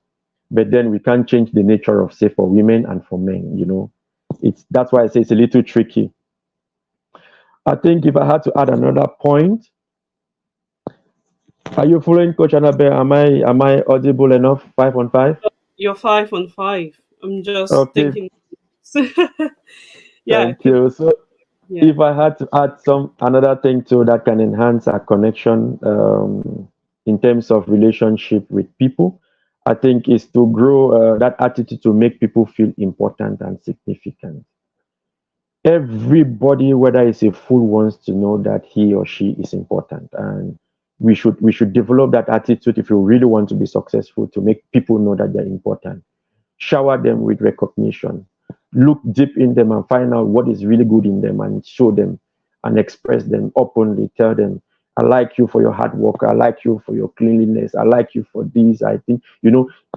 But then we can't change the nature of, say, for women and for men. That's why I say it's a little tricky. I think if I had to add another point, are you following Coach Annabelle? Am I audible enough? 5 on 5. You're 5 on 5. I'm just Okay, thinking. Yeah, thank you. So yeah. if I had to add some another thing too that can enhance our connection in terms of relationship with people, I think is to grow that attitude to make people feel important and significant. Everybody, whether it's a fool, wants to know that he or she is important, and we should develop that attitude if you really want to be successful, to make people know that they're important. Shower them with recognition. Look deep in them and find out what is really good in them and show them and express them openly. Tell them, I like you for your hard work. I like you for your cleanliness. I like you for this. I think,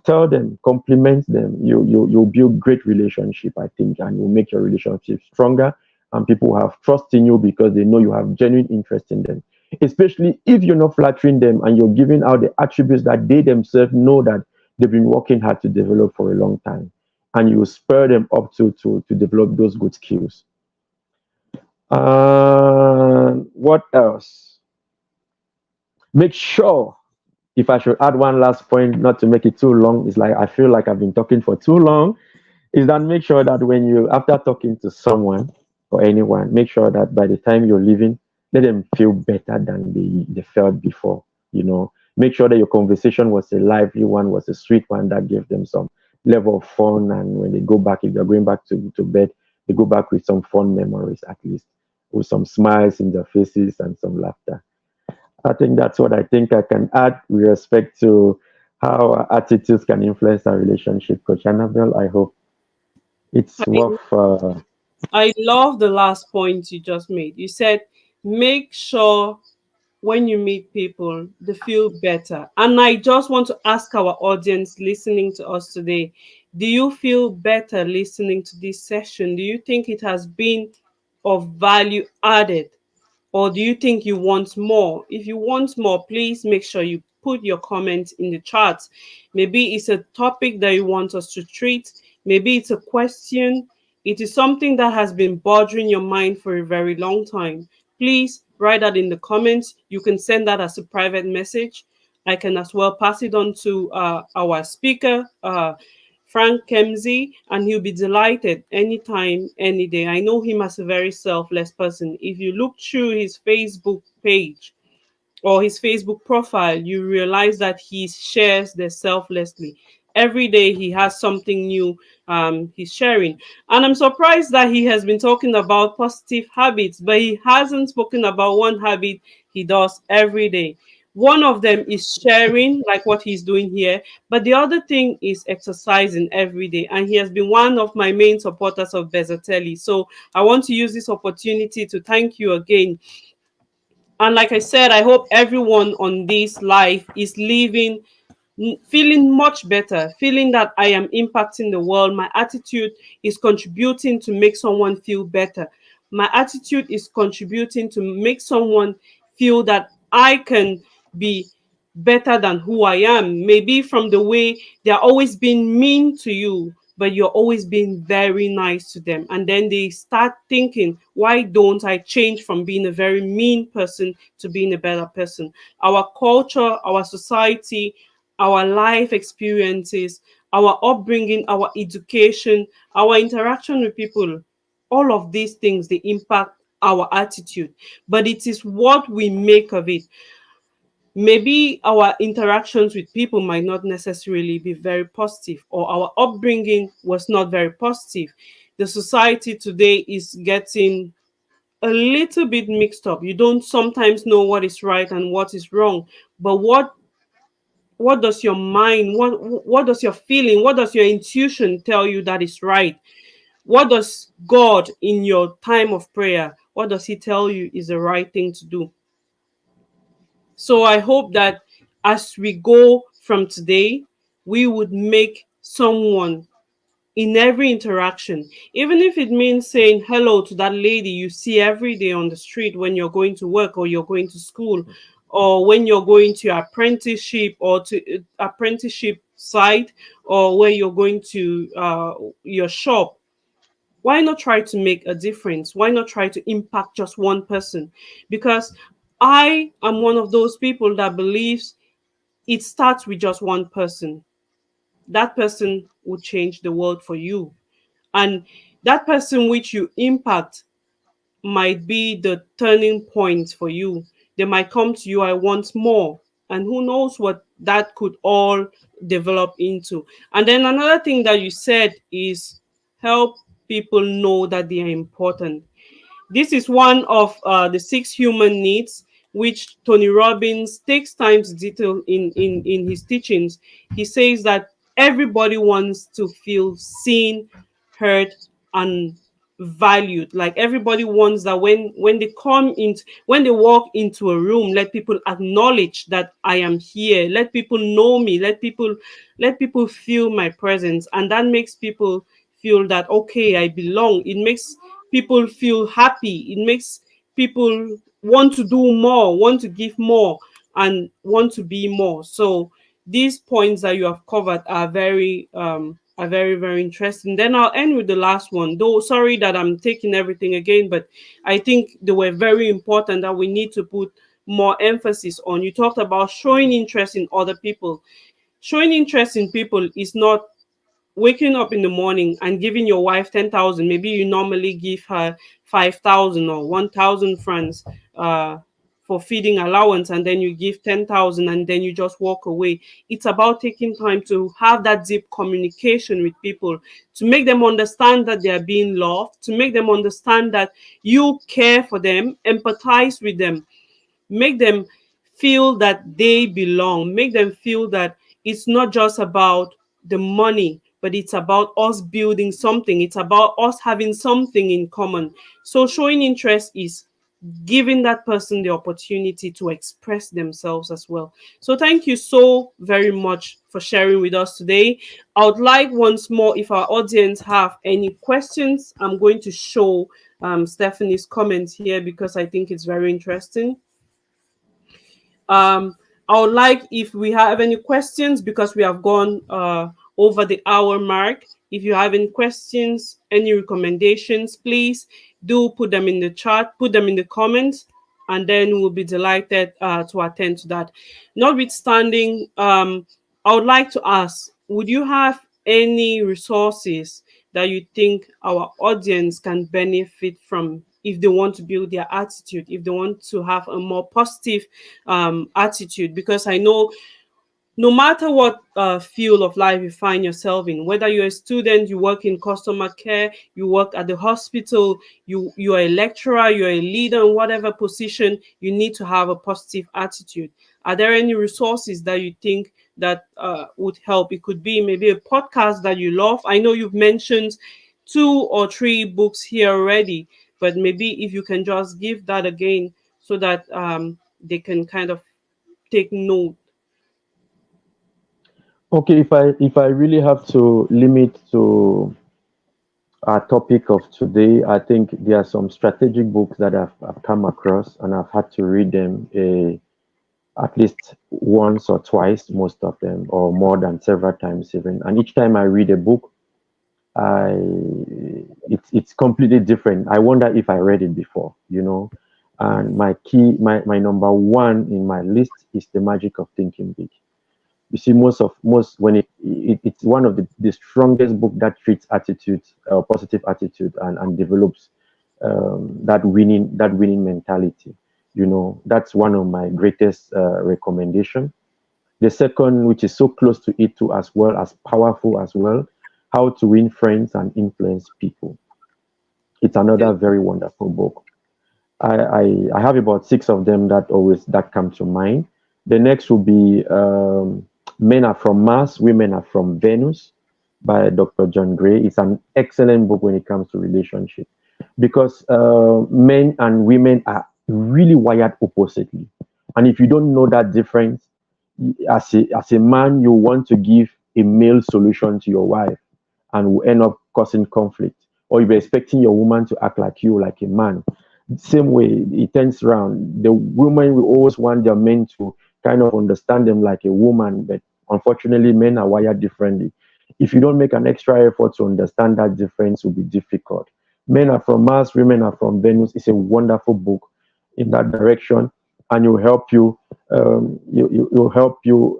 tell them, compliment them. You'll build great relationship, I think, and you'll make your relationship stronger. And people have trust in you because they know you have genuine interest in them. Especially if you're not flattering them and you're giving out the attributes that they themselves know that they've been working hard to develop for a long time, and you spur them up to develop those good skills. What else? Make sure, if I should add one last point, not to make it too long, it's like I feel like I've been talking for too long, is that make sure that when you, after talking to someone or anyone, make sure that by the time you're leaving, let them feel better than they felt before. Make sure that your conversation was a lively one, was a sweet one that gave them some level of fun. And when they go back, if they're going back to bed, they go back with some fun memories, at least with some smiles in their faces and some laughter. I think that's what I think I can add with respect to how our attitudes can influence our relationship. Coach Annabelle, I hope it's I, worth. I love the last point you just made. You said, make sure when you meet people, they feel better. And I just want to ask our audience listening to us today, do you feel better listening to this session? Do you think it has been of value added? Or do you think you want more? If you want more, please make sure you put your comment in the chat. Maybe it's a topic that you want us to treat. Maybe it's a question. It is something that has been bothering your mind for a very long time. Please write that in the comments. You can send that as a private message. I can as well pass it on to our speaker, Frank Kemsey, and he'll be delighted anytime, any day. I know him as a very selfless person. If you look through his Facebook page, or his Facebook profile, you realize that he shares this selflessly. Every day he has something new he's sharing. And I'm surprised that he has been talking about positive habits, but he hasn't spoken about one habit he does every day. One of them is sharing, like what he's doing here, but the other thing is exercising every day. And he has been one of my main supporters of Bezatelli. So I want to use this opportunity to thank you again. And like I said, I hope everyone on this live is living feeling much better, feeling that I am impacting the world. My attitude is contributing to make someone feel better. My attitude is contributing to make someone feel that I can be better than who I am. Maybe from the way they're always being mean to you, but you're always being very nice to them. And then they start thinking, why don't I change from being a very mean person to being a better person? Our culture, our society, our life experiences, our upbringing, our education, our interaction with people, all of these things, they impact our attitude. But it is what we make of it. Maybe our interactions with people might not necessarily be very positive, or our upbringing was not very positive. The society today is getting a little bit mixed up. You don't sometimes know what is right and what is wrong. But what does your mind, what does your feeling, what does your intuition tell you that is right? What does God in your time of prayer, what does he tell you is the right thing to do? So I hope that as we go from today, we would make someone in every interaction, even if it means saying hello to that lady you see every day on the street when you're going to work or you're going to school, or when you're going to your apprenticeship or to apprenticeship site, or where you're going to your shop. Why not try to make a difference? Why not try to impact just one person? Because I am one of those people that believes it starts with just one person. That person will change the world for you. And that person which you impact might be the turning point for you. They might come to you, I want more. And who knows what that could all develop into. And then another thing that you said is help people know that they are important. This is one of the six human needs, which Tony Robbins takes time to detail in his teachings. He says that everybody wants to feel seen, heard, and valued. Like everybody wants that when they come in, when they walk into a room, let people acknowledge that I am here. Let people know me. Let people feel my presence, and that makes people feel that okay, I belong. It makes people feel happy. It makes people want to do more, want to give more, and want to be more. So these points that you have covered are very very interesting. Then I'll end with the last one. Though sorry that I'm taking everything again, but I think they were very important that we need to put more emphasis on. You talked about showing interest in other people. Showing interest in people is not waking up in the morning and giving your wife 10,000. Maybe you normally give her 5,000 or 1,000 francs for feeding allowance, and then you give 10,000 and then you just walk away. It's about taking time to have that deep communication with people, to make them understand that they are being loved, to make them understand that you care for them, empathize with them, make them feel that they belong, make them feel that it's not just about the money, but it's about us building something, it's about us having something in common. So showing interest is giving that person the opportunity to express themselves as well. So thank you so very much for sharing with us today. I would like once more, if our audience have any questions, I'm going to show Stephanie's comments here because I think it's very interesting. Um, I would like if we have any questions, because we have gone over the hour mark. If you have any questions, any recommendations, please do put them in the chat, put them in the comments, and then we'll be delighted to attend to that. Notwithstanding, I would like to ask, would you have any resources that you think our audience can benefit from if they want to build their attitude, if they want to have a more positive attitude? Because I know no matter what field of life you find yourself in, whether you're a student, you work in customer care, you work at the hospital, you're a lecturer, you're a leader in whatever position, you need to have a positive attitude. Are there any resources that you think that would help? It could be maybe a podcast that you love. I know you've mentioned two or three books here already, but maybe if you can just give that again so that they can kind of take note. Okay, if I really have to limit to our topic of today, I think there are some strategic books that I've come across, and I've had to read them at least once or twice, most of them, or more than several times even. And each time I read a book, I it's completely different. I wonder if I read it before, you know. And my number one in my list is The Magic of Thinking Big. You see, most when it's one of the strongest book that treats attitude, positive attitude, and develops that winning mentality. You know, that's one of my greatest recommendation. The second, which is so close to it too, as well as powerful as well, How to Win Friends and Influence People. It's another very wonderful book. I have about six of them that come to mind. The next will be Men Are From Mars, Women Are From Venus by Dr. John Gray. It's an excellent book when it comes to relationship because men and women are really wired oppositely. And if you don't know that difference, as a man, you want to give a male solution to your wife and will end up causing conflict. Or you're expecting your woman to act like you, like a man. Same way, it turns around. The women will always want their men to kind of understand them like a woman, but unfortunately, men are wired differently. If you don't make an extra effort to understand that difference, it will be difficult. Men Are From Mars, Women Are From Venus is a wonderful book in that direction, and it will help you. It will help you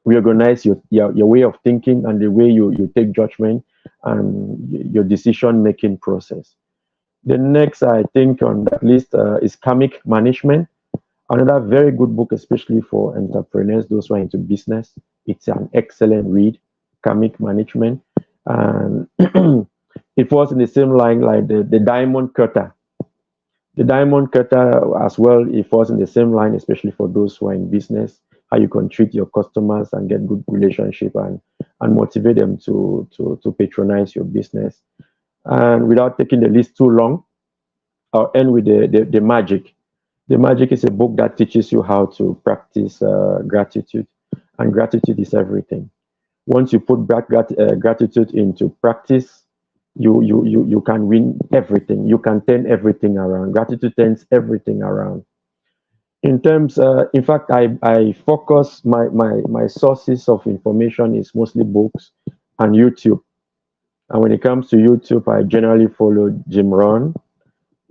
reorganize your way of thinking and the way you take judgment and your decision making process. The next, I think, on that list is Karmic Management. Another very good book, especially for entrepreneurs, those who are into business. It's an excellent read, Karmic Management. And it falls in the same line like the Diamond Cutter. The Diamond Cutter as well, it falls in the same line, especially for those who are in business, how you can treat your customers and get good relationship and motivate them to patronize your business. And without taking the list too long, I'll end with the magic. The magic is a book that teaches you how to practice gratitude, and gratitude is everything. Once you put gratitude into practice, you can win everything. You can turn everything around. Gratitude turns everything around. In fact, I focus my sources of information is mostly books and YouTube. And when it comes to YouTube, I generally follow Jim Rohn,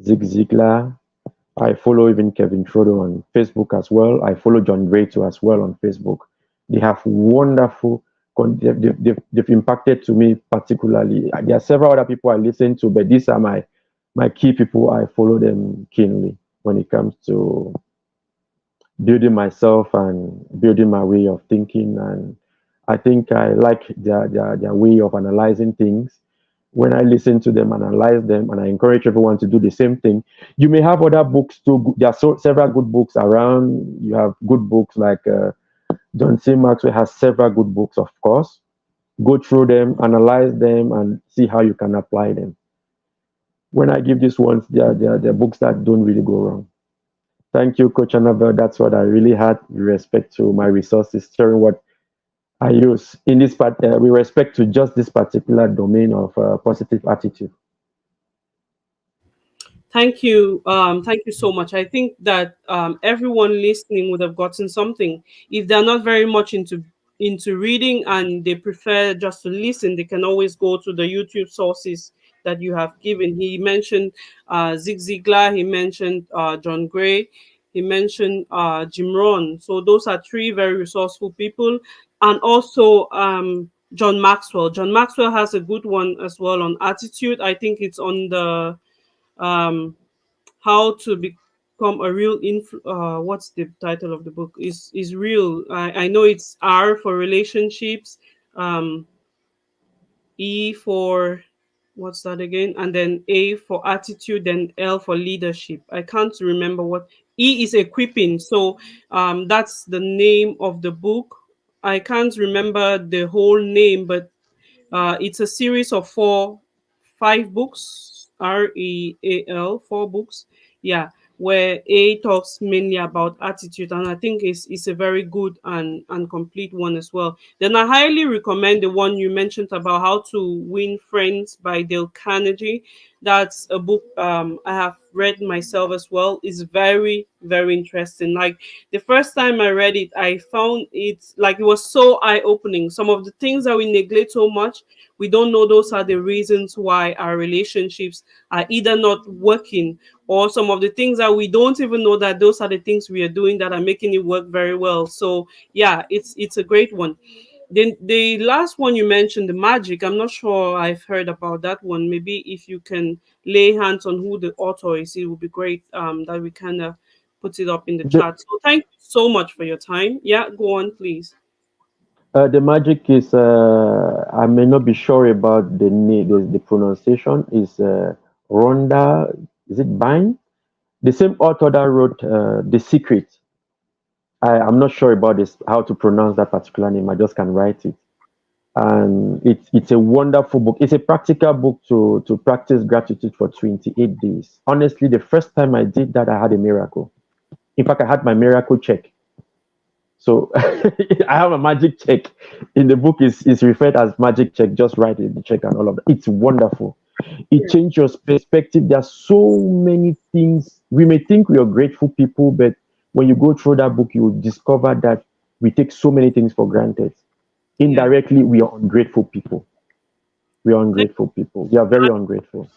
Zig Ziglar. I follow even Kevin Trudeau on Facebook as well. I follow John Gray too as well on Facebook. They have wonderful, they've impacted to me particularly. There are several other people I listen to, but these are my key people. I follow them keenly when it comes to building myself and building my way of thinking. And I think I like their way of analyzing things. When I listen to them, analyze them, and I encourage everyone to do the same thing. You may have other books too. There are several good books around. You have good books like John C. Maxwell has several good books, of course. Go through them, analyze them, and see how you can apply them. When I give these ones, they're books that don't really go wrong. Thank you, Coach Annabelle. That's what I really had with respect to my resources, sharing what I use in this part with respect to just this particular domain of positive attitude. thank you so much. I think that everyone listening would have gotten something. If they're not very much into reading and they prefer just to listen, they can always go to the YouTube sources that you have given. He mentioned Zig Ziglar, he mentioned John Gray, he mentioned Jim Rohn. So those are three very resourceful people, and also John Maxwell. John Maxwell has a good one as well on attitude. I think it's on the um how to become a real what's the title of the book, is real. I know it's R for relationships, um E for what's that again, and then A for attitude, then L for leadership. I can't remember what E is, equipping. So that's the name of the book. I can't remember the whole name, but it's a series of five books, REAL, four books. Yeah, where A talks mainly about attitude, and I think it's a very good and complete one as well. Then I highly recommend the one you mentioned about How to Win Friends by Dale Carnegie. That's a book I have read myself as well. It's very, very interesting. Like the first time I read it, I found it like it was so eye opening. Some of the things that we neglect so much, we don't know those are the reasons why our relationships are either not working, or some of the things that we don't even know that those are the things we are doing that are making it work very well. So yeah, it's a great one. Then the last one you mentioned, the magic, I'm not sure I've heard about that one. Maybe if you can lay hands on who the author is, it would be great, that we kind of put it up in the The, chat. So thank you so much for your time. Yeah, go on, please. the magic is, I may not be sure about the pronunciation, is Rhonda, is it Byrne? The same author that wrote The Secret. I'm not sure about this, how to pronounce that particular name. I just can write it. And it's a wonderful book. It's a practical book to practice gratitude for 28 days. Honestly, the first time I did that, I had a miracle. In fact, I had my miracle check. So I have a magic check. In the book is referred as magic check. Just write it, the check and all of that. It's wonderful. It Yeah, changes your perspective. There are so many things. We may think we are grateful people, but when you go through that book, you will discover that we take so many things for granted. yeah. Indirectly, we are ungrateful people. We are ungrateful people. We are very ungrateful.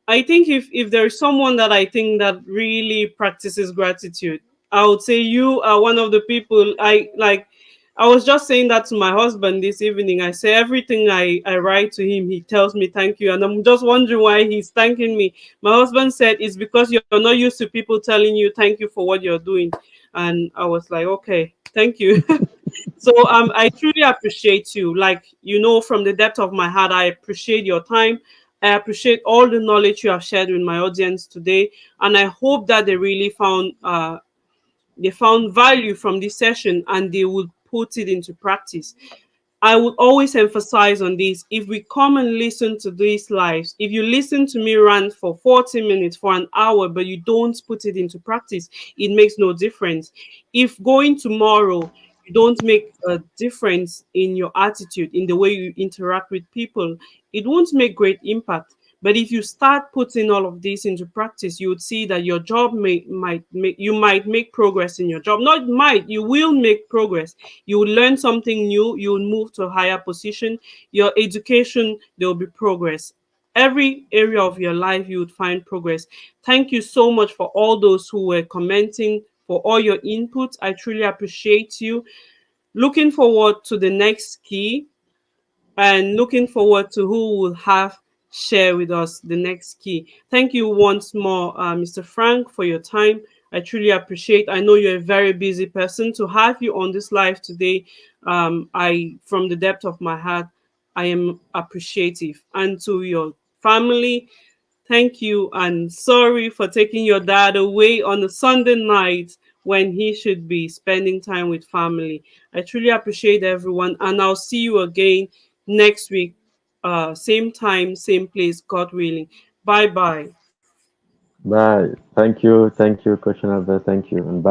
I think if there's someone that I think that really practices gratitude, I would say you are one of the people I like. I was just saying that to my husband this evening. I say everything I write to him, he tells me thank you. And I'm just wondering why he's thanking me. My husband said it's because you're not used to people telling you thank you for what you're doing. And I was like, okay, thank you. So I truly appreciate you. Like, from the depth of my heart, I appreciate your time. I appreciate all the knowledge you have shared with my audience today, and I hope that they found value from this session and they would put it into practice. I would always emphasize on this. If we come and listen to these lives, if you listen to me rant for 40 minutes, for an hour, but you don't put it into practice, it makes no difference. If going tomorrow, you don't make a difference in your attitude, in the way you interact with people, it won't make great impact. But if you start putting all of this into practice, you would see that your job might make progress in your job. Not might, you will make progress. You will learn something new, you will move to a higher position. Your education, there will be progress. Every area of your life, you would find progress. Thank you so much for all those who were commenting, for all your input. I truly appreciate you. Looking forward to the next key, and looking forward to who will have share with us the next key. Thank you once more, Mr. Frank, for your time. I truly appreciate. I know you're a very busy person. To have you on this live today, from the depth of my heart, I am appreciative. And to your family, thank you, and sorry for taking your dad away on a Sunday night when he should be spending time with family. I truly appreciate everyone, and I'll see you again next week, same time, same place, God willing. Bye bye. Bye. Thank you. Thank you, Coach Annabelle. Thank you. And bye.